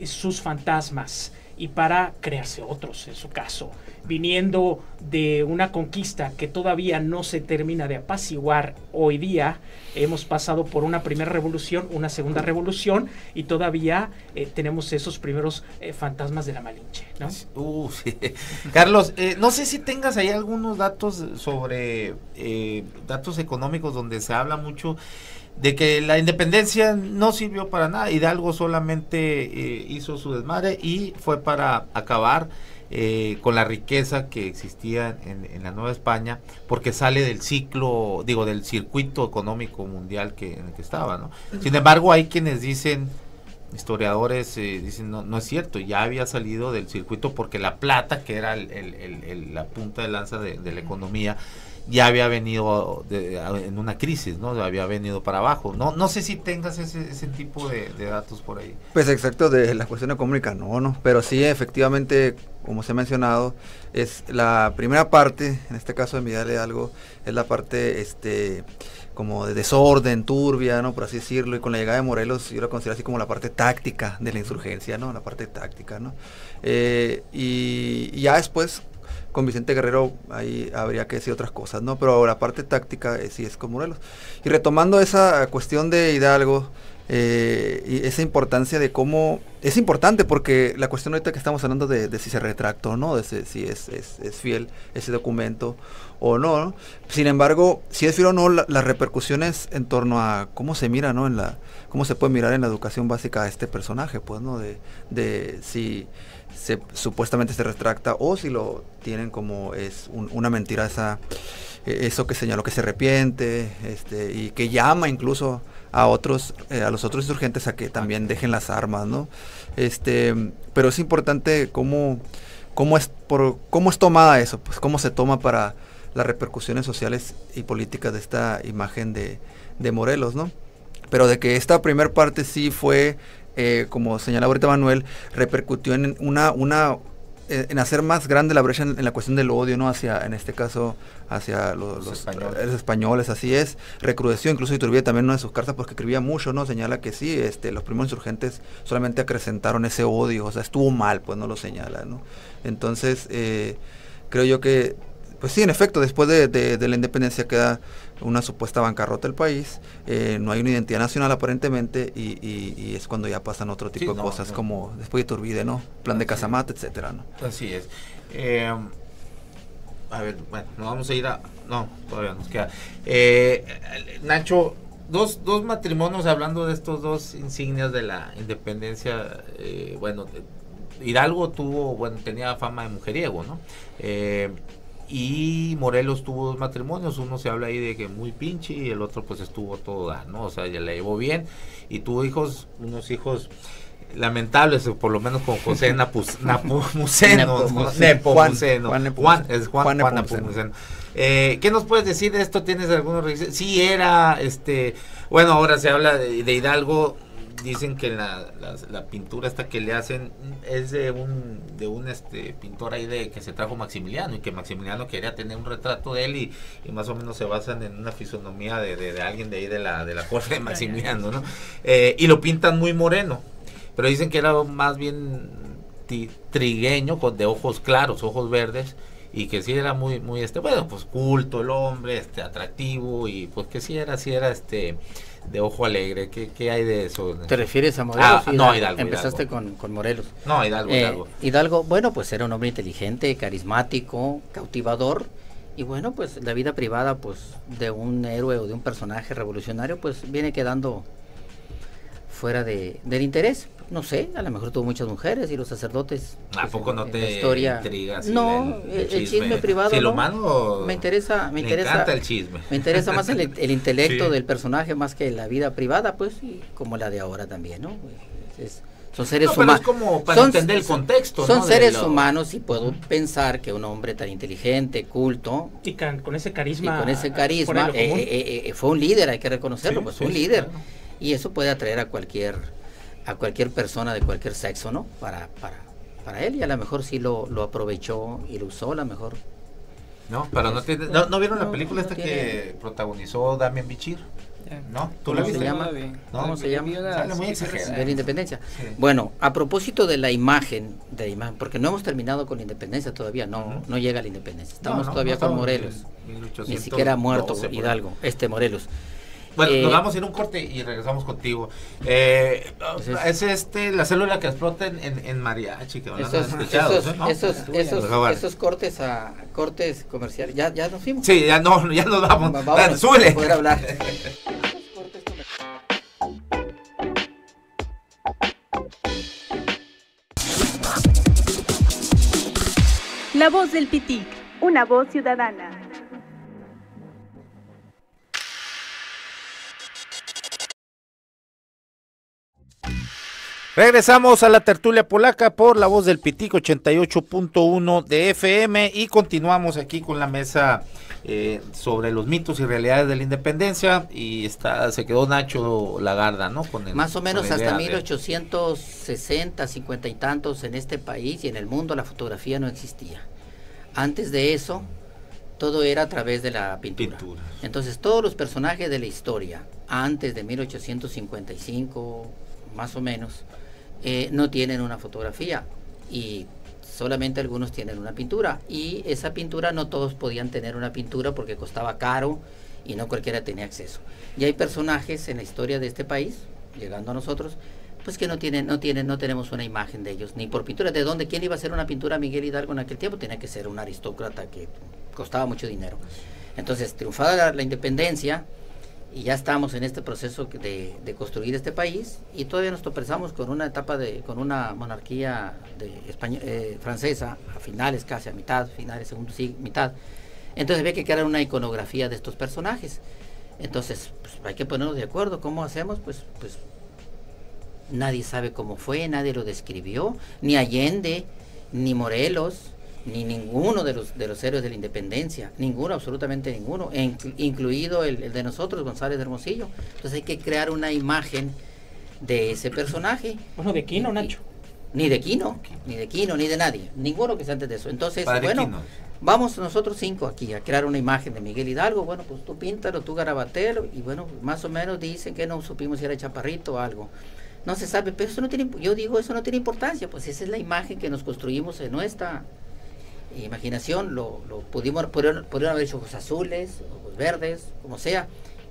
sus fantasmas y para crearse otros, en su caso, viniendo de una conquista que todavía no se termina de apaciguar hoy día. Hemos pasado por una primera revolución, una segunda revolución, y todavía tenemos esos primeros fantasmas de la Malinche, ¿no? Sí. Carlos, no sé si tengas ahí algunos datos sobre datos económicos donde se habla mucho de que la independencia no sirvió para nada. Hidalgo solamente hizo su desmadre y fue para acabar con la riqueza que existía en la Nueva España, porque sale del ciclo, del circuito económico mundial en el que estaba, ¿no? Sin embargo, hay quienes dicen, historiadores dicen, no es cierto, ya había salido del circuito porque la plata, que era la punta de lanza de la economía, ya había venido en una crisis, ¿no? Había venido para abajo. No sé si tengas ese tipo de datos por ahí. Pues exacto, de la cuestión económica no, pero sí, efectivamente, como se ha mencionado, es la primera parte, en este caso de Miguel Hidalgo, es la parte como de desorden, turbia, ¿no? Por así decirlo, y con la llegada de Morelos yo lo considero así como la parte táctica de la insurgencia, ¿no? La parte táctica, ¿no? Y ya después, con Vicente Guerrero, ahí habría que decir otras cosas, ¿no? Pero la parte táctica sí es con Morelos. Y retomando esa cuestión de Hidalgo, y esa importancia de cómo... Es importante porque la cuestión ahorita que estamos hablando de si se retractó, ¿no? Si es fiel ese documento o no. Sin embargo, si es fiel o no, las repercusiones en torno a cómo se mira, ¿no? Cómo se puede mirar en la educación básica a este personaje, pues, ¿no? De si supuestamente se retracta o si lo tienen como es una mentira, eso que señaló que se arrepiente, y que llama incluso a los otros insurgentes a que también dejen las armas, ¿no? Pero es importante cómo es tomada eso, pues cómo se toma para las repercusiones sociales y políticas de esta imagen de Morelos, ¿no? Pero de que esta primer parte sí fue, como señalaba ahorita Manuel, repercutió en hacer más grande la brecha en la cuestión del odio, ¿no? En este caso, hacia los españoles, así es. Recrudeció, incluso Iturbide también en una de sus cartas, porque escribía mucho, ¿no? Señala que sí, los primeros insurgentes solamente acrecentaron ese odio, o sea, estuvo mal, pues no lo señala, ¿no? Entonces, creo yo que, pues sí, en efecto, después de la independencia queda una supuesta bancarrota del país, no hay una identidad nacional aparentemente, y es cuando ya pasan otro tipo de cosas, como después de Iturbide, ¿no? Plan de Casamata, etcétera, ¿no? Así es. A ver, bueno, nos vamos a ir no, todavía nos queda. Nacho, dos matrimonios, hablando de estos dos insignias de la independencia. Hidalgo tenía fama de mujeriego, ¿no? Y Morelos tuvo 2 matrimonios, uno se habla ahí de que muy pinche y el otro pues estuvo todo dar, ¿no? O sea, ya le llevó bien y tuvo unos hijos lamentables, por lo menos con José Nepomuceno. Juan Nepomuceno. ¿Qué nos puedes decir de esto? ¿Tienes algunos registros? Sí era, ahora se habla de Hidalgo. Dicen que la pintura esta que le hacen es de un pintor ahí que se trajo Maximiliano, y que Maximiliano quería tener un retrato de él y más o menos se basan en una fisonomía de alguien de ahí de la corte de Maximiliano, ¿no? Y lo pintan muy moreno, pero dicen que era más bien trigueño, de ojos claros, ojos verdes, y que sí era muy pues culto el hombre, atractivo, y pues que sí era de ojo alegre. ¿Qué hay de eso? ¿Te refieres a Morelos? No, Hidalgo. Empezaste con Morelos. No, Hidalgo. Hidalgo, bueno, pues era un hombre inteligente, carismático, cautivador, y bueno, pues la vida privada, pues de un héroe o de un personaje revolucionario, pues viene quedando fuera del interés. No sé, a lo mejor tuvo muchas mujeres y los sacerdotes. ¿A poco no te intriga? No, el chisme privado. Si lo humano me interesa, encanta el chisme. Me interesa más el intelecto del personaje más que la vida privada, pues, y como la de ahora también, ¿no? Son seres humanos. Es como para entender el contexto. Son seres humanos, y puedo pensar que un hombre tan inteligente, culto, y con ese carisma, fue un líder, hay que reconocerlo, un líder. Claro. Y eso puede atraer a cualquier persona de cualquier sexo, ¿no? Para él, y a lo mejor sí lo aprovechó y lo usó, a lo mejor. No, pero ¿no vieron la película que protagonizó Damián Bichir? ¿No? ¿Tú la viste? ¿Cómo se llama? Sale muy exagerado. De la independencia. Sí. Bueno, a propósito de la imagen, porque no hemos terminado con la independencia todavía, no llega a la independencia. Estamos todavía con Morelos. 1812, ni siquiera ha muerto Hidalgo, Morelos. Bueno, nos vamos a ir un corte y regresamos contigo. Es la célula que explota en mariachi, que van a esos cortes comerciales. Ya nos fuimos. Sí, ya nos vamos. Vamos, súbele. Poder hablar. La voz del Pitic, una voz ciudadana. Regresamos a la tertulia polaca por la voz del Pitic 88.1 de FM y continuamos aquí con la mesa sobre los mitos y realidades de la independencia, y se quedó Nacho Lagarda, ¿no? Más o menos hasta 1860, 50 y tantos, en este país y en el mundo la fotografía no existía. Antes de eso, todo era a través de la pintura. Entonces todos los personajes de la historia, antes de 1855, más o menos, no tienen una fotografía, y solamente algunos tienen una pintura, y esa pintura no todos podían tener una pintura porque costaba caro y no cualquiera tenía acceso. Y hay personajes en la historia de este país, llegando a nosotros, pues que no tenemos una imagen de ellos, ni por pintura. ¿De dónde? ¿Quién iba a hacer una pintura a Miguel Hidalgo en aquel tiempo? Tenía que ser un aristócrata que costaba mucho dinero. Entonces, triunfada la independencia, y ya estamos en este proceso de construir este país, y todavía nos tropezamos con una etapa con una monarquía francesa a finales, casi a mitad, segundo siglo, mitad. Entonces había que crear una iconografía de estos personajes. Entonces pues, hay que ponernos de acuerdo. ¿Cómo hacemos? Pues nadie sabe cómo fue, nadie lo describió, ni Allende, ni Morelos, ni ninguno de los héroes de la independencia, ninguno, absolutamente ninguno, incluido el de nosotros, González de Hermosillo. Entonces hay que crear una imagen de ese personaje. Bueno, de Quino, Nacho. Ni de Quino, ni de nadie, ninguno que sea antes de eso. Entonces, Padre bueno, Quino. Vamos nosotros 5 aquí a crear una imagen de Miguel Hidalgo. Bueno, pues tú píntalo, tú garabatelo, y bueno, más o menos dicen que no supimos si era chaparrito o algo. No se sabe, pero eso no tiene, yo digo, eso no tiene importancia, pues esa es la imagen que nos construimos en nuestra imaginación. Pudieron haber hecho ojos azules, ojos verdes, como sea.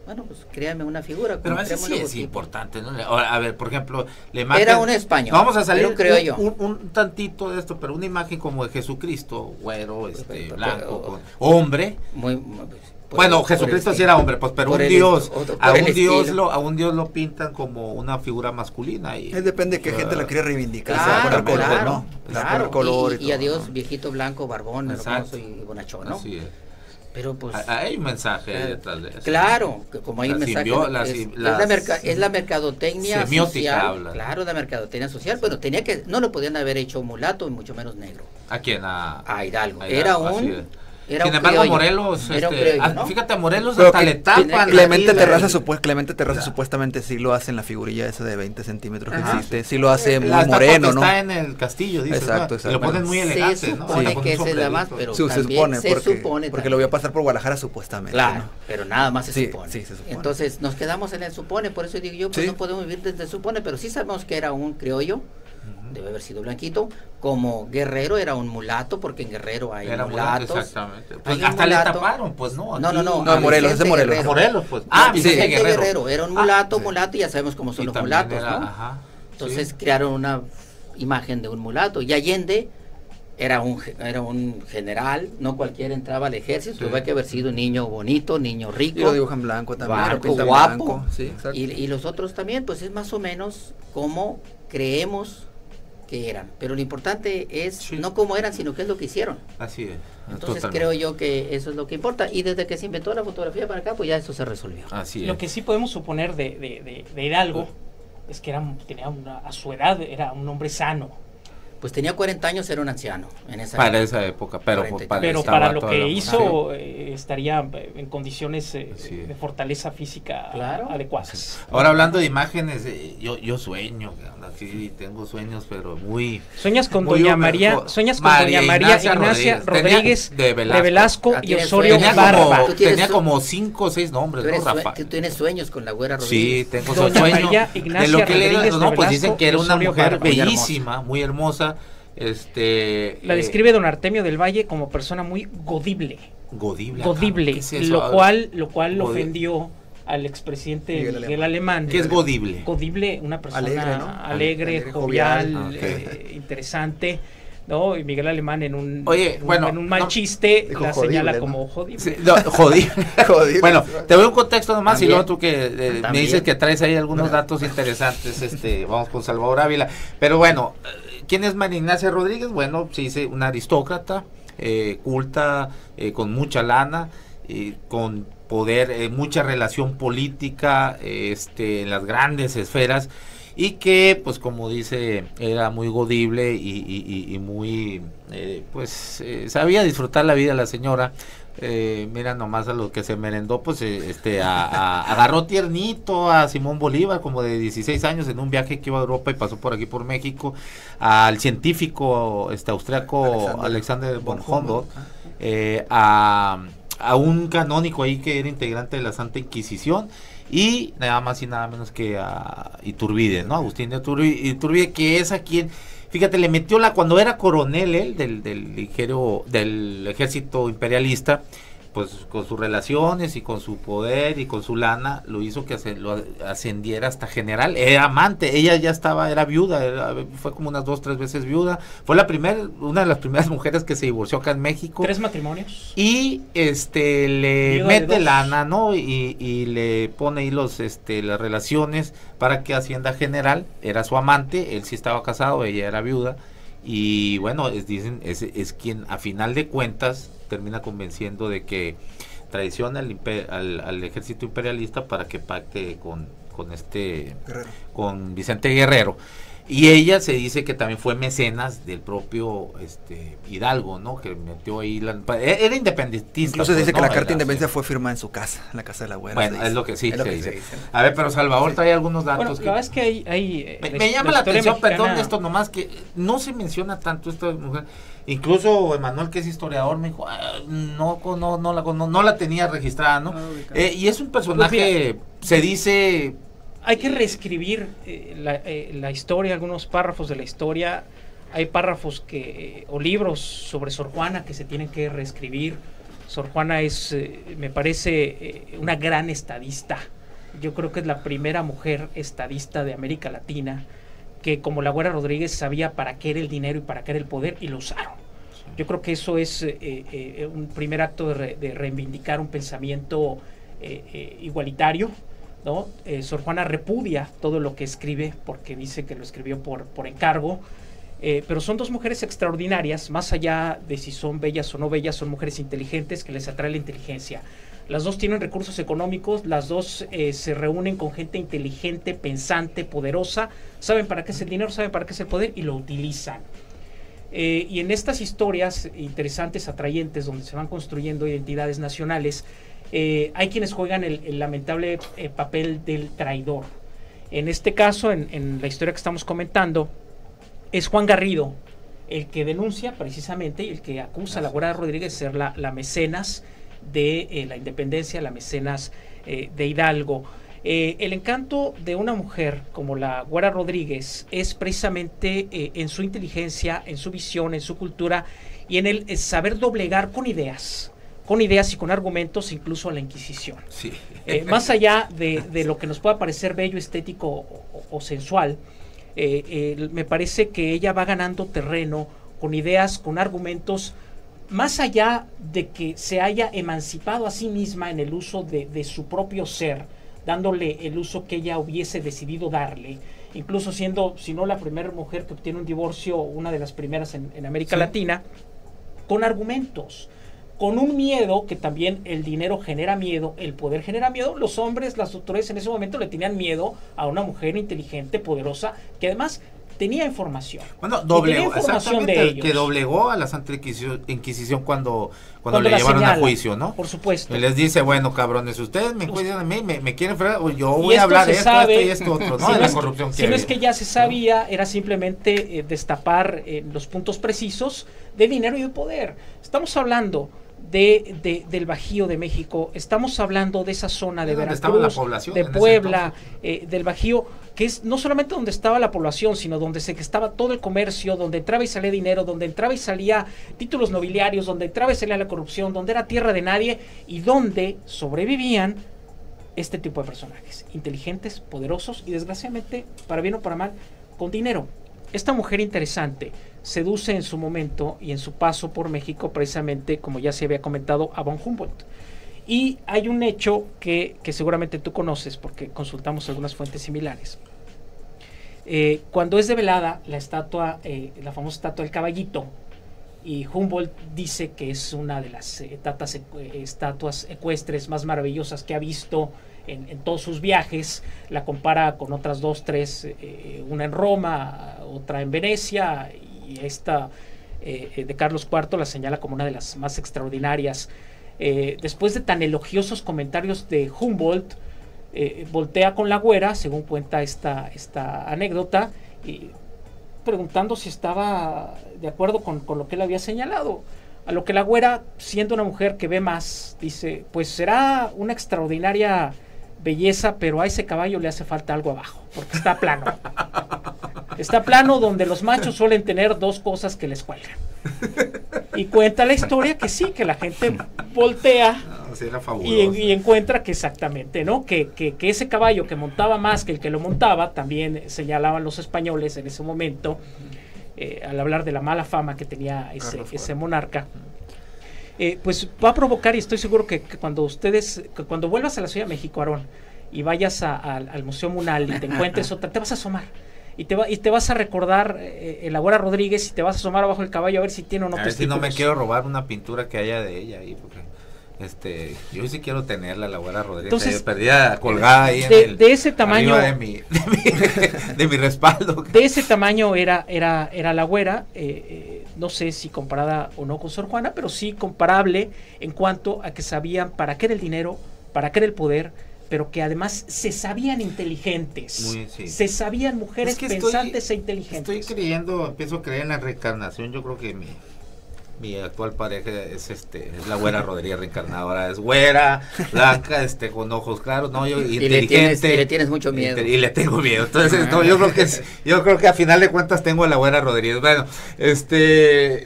Bueno, pues créame una figura. Pero a veces sí es importante, ¿no? Ahora, a ver, por ejemplo, la imagen... Era un español. Vamos a salir creo yo. Un tantito de esto, pero una imagen como de Jesucristo, güero, blanco, hombre. Bueno, Jesucristo sí era hombre, pues, pero Por un el Dios, est- a por el un Dios lo pintan como una figura masculina. Y Depende de qué gente la quiere reivindicar. Claro, por el color, claro, ¿no? claro. Por el color Y a todo, Dios ¿no? viejito, blanco, barbón, Exacto. hermoso y bonachón, ¿no? Así es. Pero pues... Hay un mensaje ahí detrás de eso. Claro, que como hay un mensaje, es la mercadotecnia semiótica social, habla. claro, la mercadotecnia social, pero no lo podían haber hecho mulato y mucho menos negro. ¿A quién? A Hidalgo. a Era así un... es. Era Sin un embargo, criollo. Morelos, Era un criollo, ¿no? fíjate, a Morelos Pero hasta que le tapan. Clemente aquí Terraza supuestamente sí lo hace en la figurilla esa de 20 centímetros que Ajá. existe, sí lo hace muy la estatua moreno, que ¿no? está en el castillo, dice. Exacto, Y lo ponen muy elegante, Se ¿no? supone Le ponen que esa es la más, sombrerito. pero Sí, se también supone, se supone porque también. lo vio pasar por Guadalajara supuestamente, Claro, ¿no? pero nada más se Sí, supone. sí, se supone. Entonces nos quedamos en el supone, por eso digo yo, pues Sí. no podemos vivir desde el supone, pero sí sabemos que era un criollo, debe haber sido blanquito, como Guerrero era un mulato, porque en Guerrero hay Era mulato, mulatos. exactamente. Hay Pues un hasta le mulato. taparon, pues no. No, aquí- No, Morelos, es de Morelos. Guerrero. Morelos, pues. Ah, Vicente Vicente Guerrero. Guerrero. Era un mulato, y ya sabemos cómo son Y los también mulatos, era- ¿no? ajá, Entonces sí. crearon una imagen de un mulato. Y Allende era un general, no cualquiera entraba al ejército, Sí. tuvo que haber sido un niño bonito, niño rico. Y lo dibujan blanco también, lo Blanco, pintan guapo. blanco, sí, exacto. Y los otros también, pues es más o menos como creemos que eran. Pero lo importante es Sí. no cómo eran, sino qué es lo que hicieron. Así es. Entonces totalmente. creo yo que eso es lo que importa. Y desde que se inventó la fotografía para acá, pues ya eso se resolvió. Así es. Lo que sí podemos suponer de Hidalgo es que a su edad era un hombre sano. Pues tenía 40 años, era un anciano en esa Para época. esa época, pero, 40. Pero estaba para lo toda que la- hizo estaría en condiciones Sí. de fortaleza física Claro. adecuadas. Ahora hablando de imágenes, yo sueño, sí, tengo sueños, pero muy... Sueñas con Muy doña húmedo. María, sueñas con doña María Ignacia Rodríguez Tenía- de Velasco Ah, y tienes Osorio sueños. Barba. Tú tienes Tenía su- como 5 o 6 nombres, Tú, ¿no, Rafa? tú tienes sueños con la güera Sí, Rodríguez. tengo Doña sueños María de Ignacia lo que le Rodríguez no, pues de dicen Velasco que era y una Osorio mujer Barba. Muy bellísima, muy hermosa, La describe don Artemio del Valle como persona muy godible. Godible. Godible, ¿Qué es eso? lo cual Godi- ofendió al expresidente Miguel Miguel Alemán. ¿Qué es godible? Godible, una persona Alegre, ¿no? alegre, Alegre, jovial, jovial. interesante, ¿no? Y Miguel Alemán en un mal no, chiste dijo la jodible, señala ¿no? como jodible. Sí, no, jodible. Jodible. Bueno, te doy un contexto nomás y También. luego tú que me También. dices que traes ahí algunos datos interesantes, vamos con Salvador Ávila. Pero bueno, ¿quién es María Ignacia Rodríguez? Bueno, se dice una aristócrata, culta, con mucha lana, con poder, mucha relación política, en las grandes esferas, y que, pues como dice, era muy godible y muy, sabía disfrutar la vida la señora. Mira nomás a lo que se merendó, pues agarró tiernito a Simón Bolívar, como de 16 años, en un viaje que iba a Europa y pasó por aquí por México, al científico austriaco Alexander von Humboldt, a un canónico ahí que era integrante de la Santa Inquisición, y nada más y nada menos que a Iturbide, ¿no? Agustín de Iturbide, que es a quien, fíjate, le metió cuando era coronel él del ejército imperialista, pues con sus relaciones y con su poder y con su lana, lo hizo que lo ascendiera hasta general. Era amante, ella ya era viuda, fue como unas 2 o 3 veces viuda, fue una de las primeras mujeres que se divorció acá en México. 3 matrimonios. Y le Viuda de mete 2. lana, ¿no? Y le pone ahí las relaciones para que Hacienda General, era su amante, él sí estaba casado, ella era viuda, y bueno, dicen, es quien a final de cuentas termina convenciendo de que traiciona al ejército imperialista para que pacte con Guerrero. con Vicente Guerrero. Y ella se dice que también fue mecenas del propio Hidalgo, ¿no? Que metió ahí era independentista. Incluso se dice pues, que ¿no? la carta de Era, independencia sí. fue firmada en su casa, en la casa de la abuela. Bueno, es lo que sí Es lo se que dice. se dice. A ver, pero Salvador trae algunos Bueno, datos. la verdad es que hay Me llama la historia atención, mexicana- perdón, esto nomás, que no se menciona tanto esta mujer. Incluso Emanuel, que es historiador, me dijo, no la tenía registrada, ¿no? Y es un personaje, se dice... Hay que reescribir la historia, algunos párrafos de la historia. Hay párrafos o libros sobre Sor Juana que se tienen que reescribir. Sor Juana es, me parece, una gran estadista. Yo creo que es la primera mujer estadista de América Latina que, como la Güera Rodríguez, sabía para qué era el dinero y para qué era el poder, y lo usaron. Yo creo que eso es un primer acto de reivindicar un pensamiento igualitario, ¿no? Sor Juana repudia todo lo que escribe porque dice que lo escribió por encargo, pero son dos mujeres extraordinarias, más allá de si son bellas o no bellas, son mujeres inteligentes que les atrae la inteligencia. Las dos tienen recursos económicos, las dos se reúnen con gente inteligente, pensante, poderosa, saben para qué es el dinero, saben para qué es el poder y lo utilizan. Y en estas historias interesantes, atrayentes, donde se van construyendo identidades nacionales, hay quienes juegan el lamentable papel del traidor. En este caso, en la historia que estamos comentando, es Juan Garrido el que denuncia precisamente y el que acusa a la Güera Rodríguez de ser la mecenas de la independencia, la mecenas de Hidalgo. El encanto de una mujer como la Güera Rodríguez es precisamente en su inteligencia, en su visión, en su cultura y en el saber doblegar con ideas y con argumentos incluso a la Inquisición. Sí. Más allá de lo que nos pueda parecer bello, estético o sensual, me parece que ella va ganando terreno con ideas, con argumentos, más allá de que se haya emancipado a sí misma en el uso de su propio ser, dándole el uso que ella hubiese decidido darle, incluso siendo, si no la primera mujer que obtiene un divorcio, una de las primeras en América Latina, con argumentos, con un miedo, que también el dinero genera miedo, el poder genera miedo. Los hombres, las autoridades en ese momento le tenían miedo a una mujer inteligente, poderosa, que además tenía información. Bueno, doblegó, exactamente, el que doblegó a la Santa Inquisición cuando le llevaron a juicio, ¿no? Por supuesto. Y les dice, bueno, cabrones, ustedes me cuidan a mí, me quieren fregar, yo voy a hablar de esto y esto otro, ¿no? Si de no la es corrupción que, si no es que ya se sabía, era simplemente destapar los puntos precisos de dinero y de poder. Estamos hablando del Bajío de México, estamos hablando de esa zona de Veracruz, de Puebla, del Bajío, que es no solamente donde estaba la población, sino donde se estaba todo el comercio, donde entraba y salía dinero, donde entraba y salía títulos nobiliarios, donde entraba y salía la corrupción, donde era tierra de nadie y donde sobrevivían este tipo de personajes, inteligentes, poderosos y desgraciadamente, para bien o para mal, con dinero. Esta mujer interesante seduce en su momento y en su paso por México precisamente, como ya se había comentado, a von Humboldt. Y hay un hecho que seguramente tú conoces porque consultamos algunas fuentes similares. Cuando es develada la estatua, la famosa estatua del caballito, y Humboldt dice que es una de las estatuas ecuestres más maravillosas que ha visto en todos sus viajes, la compara con otras dos, tres, una en Roma, otra en Venecia, y esta de Carlos IV la señala como una de las más extraordinarias. Después de tan elogiosos comentarios de Humboldt, voltea con la Güera, según cuenta esta anécdota, y preguntando si estaba de acuerdo con lo que él había señalado. A lo que la Güera, siendo una mujer que ve más, dice, pues será una extraordinaria belleza, pero a ese caballo le hace falta algo abajo, porque está plano. Está plano, donde los machos suelen tener dos cosas que les cuelgan. Y cuenta la historia que sí, que la gente voltea y encuentra que exactamente, ¿no? Que ese caballo que montaba más que el que lo montaba, también señalaban los españoles en ese momento, al hablar de la mala fama que tenía ese monarca. Pues va a provocar, y estoy seguro que cuando vuelvas a la Ciudad de México, Aarón, y vayas al Museo Munal y te encuentres otra, te vas a asomar y te vas a recordar la Güera Rodríguez y te vas a asomar abajo del caballo a ver si tiene o no. A ver si no me quiero robar una pintura que haya de ella ahí, porque yo sí quiero tenerla, la Güera Rodríguez. Entonces, perdida, colgada ahí de ese tamaño de mi respaldo. De ese tamaño era la Güera, no sé si comparada o no con Sor Juana, pero sí comparable en cuanto a que sabían para qué era el dinero, para qué era el poder, pero que además se sabían inteligentes, se sabían mujeres pensantes e inteligentes. Empiezo a creer en la reencarnación. Yo creo que mi actual pareja es la Güera Rodríguez reencarnadora, es güera, blanca, con ojos claros, no, yo inteligente, y le tienes mucho miedo. Y le tengo miedo. Entonces, no, yo creo que a final de cuentas tengo a la Güera Rodríguez. Bueno,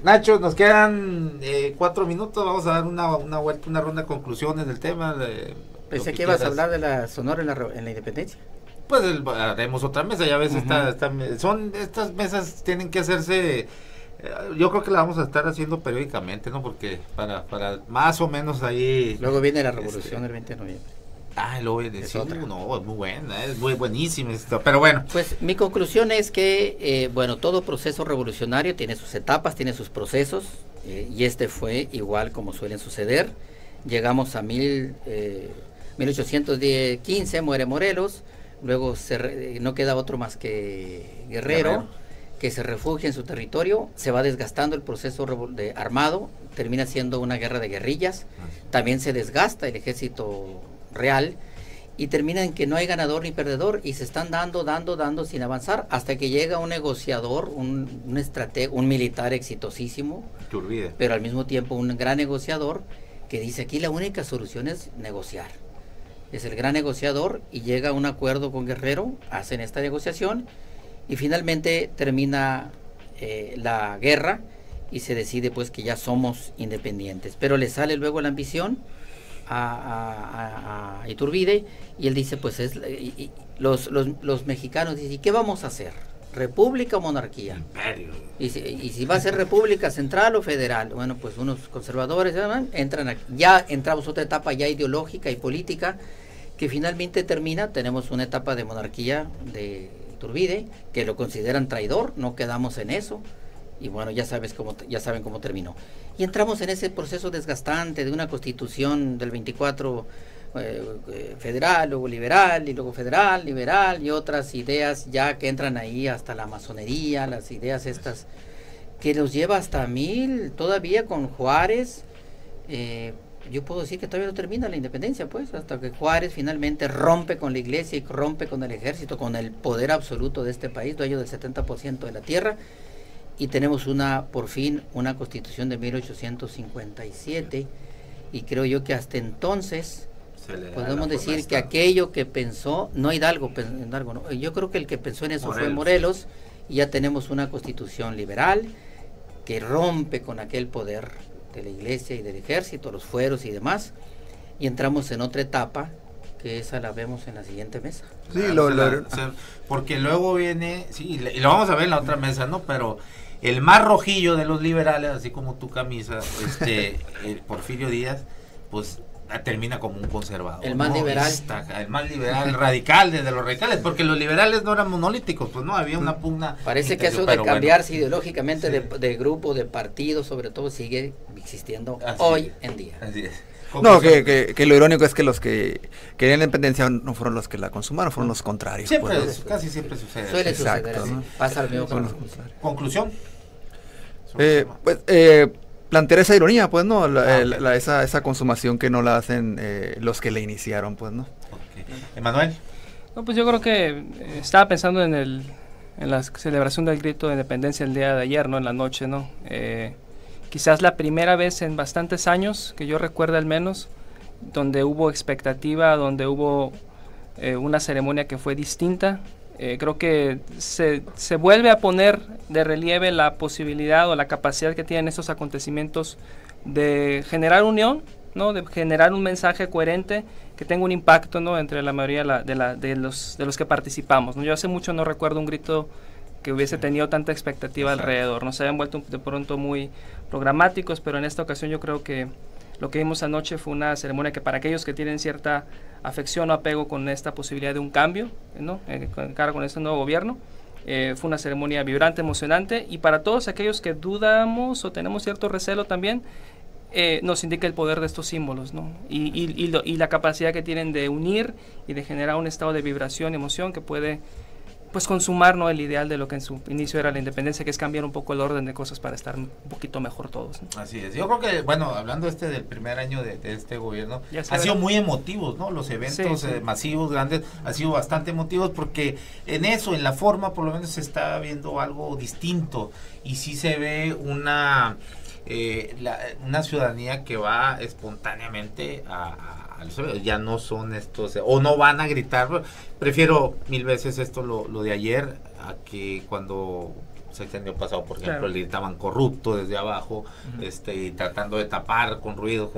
Nacho, nos quedan 4 minutos, vamos a dar una ronda de conclusiones del tema. Pensé que ibas a hablar de la Sonora en la Independencia. Pues haremos otra mesa, ya ves, estas mesas tienen que hacerse Yo creo que la vamos a estar haciendo periódicamente, ¿no? Porque para más o menos ahí... Luego viene la revolución el 20 de noviembre. Luego viene, sí, no, es muy buena, es muy buenísima esto, pero bueno. Pues mi conclusión es que, bueno, todo proceso revolucionario tiene sus etapas, tiene sus procesos, y este fue igual como suelen suceder. Llegamos a 1815, muere Morelos, luego no queda otro más que Guerrero, que se refugia en su territorio, se va desgastando el proceso armado, termina siendo una guerra de guerrillas, también se desgasta el ejército real y termina en que no hay ganador ni perdedor y se están dando sin avanzar hasta que llega un negociador, un estratega, un militar exitosísimo, Iturbide, pero al mismo tiempo un gran negociador que dice aquí la única solución es negociar. Es el gran negociador y llega a un acuerdo con Guerrero, hacen esta negociación y finalmente termina la guerra y se decide pues que ya somos independientes, pero le sale luego la ambición a Iturbide y él dice pues los mexicanos dicen, ¿y qué vamos a hacer? ¿República o monarquía? Imperio. Y si va a ser república central o federal, bueno pues unos conservadores entran aquí. Ya entramos a otra etapa ya ideológica y política que finalmente tenemos una etapa de monarquía de Iturbide que lo consideran traidor, no quedamos en eso. Y bueno, ya saben cómo terminó. Y entramos en ese proceso desgastante de una constitución del 24 federal, luego liberal, y luego federal, liberal, y otras ideas ya que entran ahí hasta la masonería, las ideas estas, que los lleva hasta 1000, todavía con Juárez. Yo puedo decir que todavía no termina la independencia, pues, hasta que Juárez finalmente rompe con la iglesia y rompe con el ejército, con el poder absoluto de este país, dueño del 70% de la tierra. Y tenemos por fin una constitución de 1857 y creo yo que hasta entonces podemos decir que aquello que pensó, no Hidalgo, no, yo creo que el que pensó en eso fue Morelos y ya tenemos una constitución liberal que rompe con aquel poder de la iglesia y del ejército, los fueros y demás, y entramos en otra etapa que esa la vemos en la siguiente mesa. Sí, porque luego viene, sí, y lo vamos a ver en la otra mesa, ¿no? Pero el más rojillo de los liberales, así como tu camisa, Porfirio Díaz, pues termina como un conservador. El más liberal. El más liberal, radical, desde los radicales, porque los liberales no eran monolíticos, pues no, había una pugna. Parece que eso de cambiarse ideológicamente de grupo, de partido, sobre todo, sigue existiendo hoy en día. Así es. No, que lo irónico es que los que querían la independencia no fueron los que la consumaron, fueron los contrarios. Siempre, casi siempre sucede. Suele suceder así. ¿No? Pasa lo mismo con los ¿Conclusión? Plantear esa ironía, pues, ¿no? Esa consumación que no la hacen los que la iniciaron, pues, ¿no? Okay. Emanuel. No, pues yo creo que estaba pensando en la celebración del grito de independencia el día de ayer, ¿no? En la noche, ¿no? Quizás la primera vez en bastantes años, que yo recuerdo al menos, donde hubo expectativa, donde hubo una ceremonia que fue distinta. Creo que se vuelve a poner de relieve la posibilidad o la capacidad que tienen estos acontecimientos de generar unión, ¿no? De generar un mensaje coherente que tenga un impacto, ¿no? Entre la mayoría de los que participamos, ¿no? Yo hace mucho no recuerdo un grito que hubiese tenido tanta expectativa alrededor, ¿no? Se habían vuelto de pronto muy programáticos, pero en esta ocasión yo creo que lo que vimos anoche fue una ceremonia que para aquellos que tienen cierta afección o apego con esta posibilidad de un cambio, ¿no? Con este nuevo gobierno, fue una ceremonia vibrante, emocionante, y para todos aquellos que dudamos o tenemos cierto recelo también, nos indica el poder de estos símbolos, ¿no? Y la capacidad que tienen de unir y de generar un estado de vibración y emoción que puede pues consumar, ¿no? El ideal de lo que en su inicio era la independencia, que es cambiar un poco el orden de cosas para estar un poquito mejor todos, ¿no? Así es. Yo creo que, bueno, hablando del primer año de este gobierno, ha sido muy emotivos, ¿no? Los eventos masivos, grandes, han sido bastante emotivos porque en eso, en la forma, por lo menos se está viendo algo distinto y sí se ve una ciudadanía que va espontáneamente ya no son estos, o no van a gritar. Prefiero 1000 veces esto, lo de ayer, a que cuando se año pasado, por ejemplo, le gritaban corrupto desde abajo, y tratando de tapar con ruido,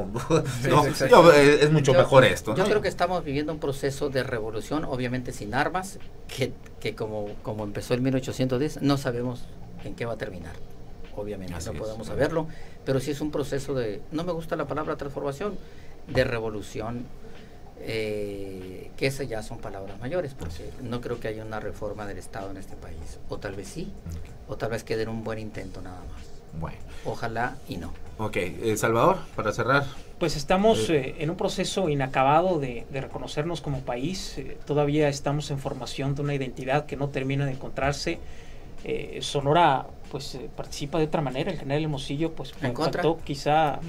es mucho mejor esto, ¿no? Yo creo que estamos viviendo un proceso de revolución, obviamente sin armas, que como empezó en 1810, no sabemos en qué va a terminar. obviamente Así no es. podemos saberlo, pero sí es un proceso de, no me gusta la palabra transformación, de revolución, que esas ya son palabras mayores, porque no creo que haya una reforma del Estado en este país, o tal vez sí, o tal vez quede en un buen intento nada más. Bueno, Ojalá y no. ok. Salvador, para cerrar. Pues estamos en un proceso inacabado de reconocernos como país. Todavía estamos en formación de una identidad que no termina de encontrarse. Sonora pues participa de otra manera. El general Hermosillo pues En contra. faltó quizá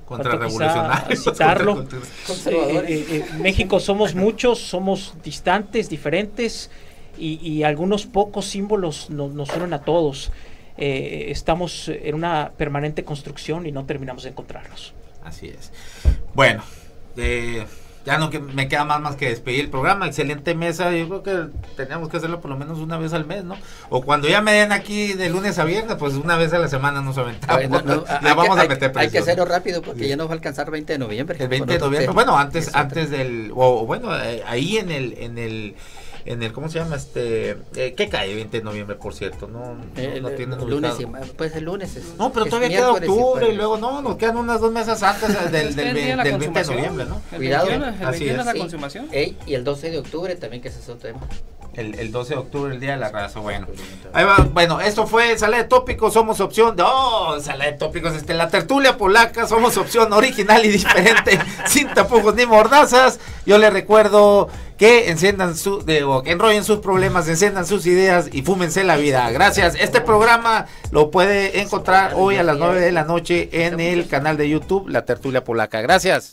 Contrarrevolucionarios. citarlo. Conservadores. México somos muchos, somos distantes, diferentes y algunos pocos símbolos nos unen a todos. Estamos en una permanente construcción y no terminamos de encontrarnos. Así es. Bueno, ya no me queda más que despedir el programa. Excelente mesa. Yo creo que teníamos que hacerlo por lo menos una vez al mes, ¿no? O cuando ya me den aquí de lunes a viernes, pues una vez a la semana nos aventamos. Ya vamos a meter presión. Hay que hacerlo rápido porque ya nos va a alcanzar el 20 de noviembre. El 20 de noviembre. Bueno, antes del... bueno, ahí en el ¿cómo se llama? ¿Qué cae el 20 de noviembre, por cierto? No tienen lunes ubicado. pues el lunes es. No, pero es todavía queda miércoles octubre y luego nos quedan unas 2 meses antes del 20 de noviembre, ¿no? Cuidado. El Así 21 es. es la Sí. consumación. Y el 12 de octubre también, que ese es otro tema. El 12 de octubre, el Día de la Raza. Bueno, ahí va. Bueno, esto fue Sala de Tópicos, somos opción. Sala de Tópicos, la tertulia polaca, somos opción original y diferente, sin tapujos ni mordazas. Yo les recuerdo que enciendan que enrollen sus problemas, enciendan sus ideas y fúmense la vida. Gracias. Este programa lo puede encontrar hoy a las 9 de la noche en el canal de YouTube La Tertulia Polaca. Gracias.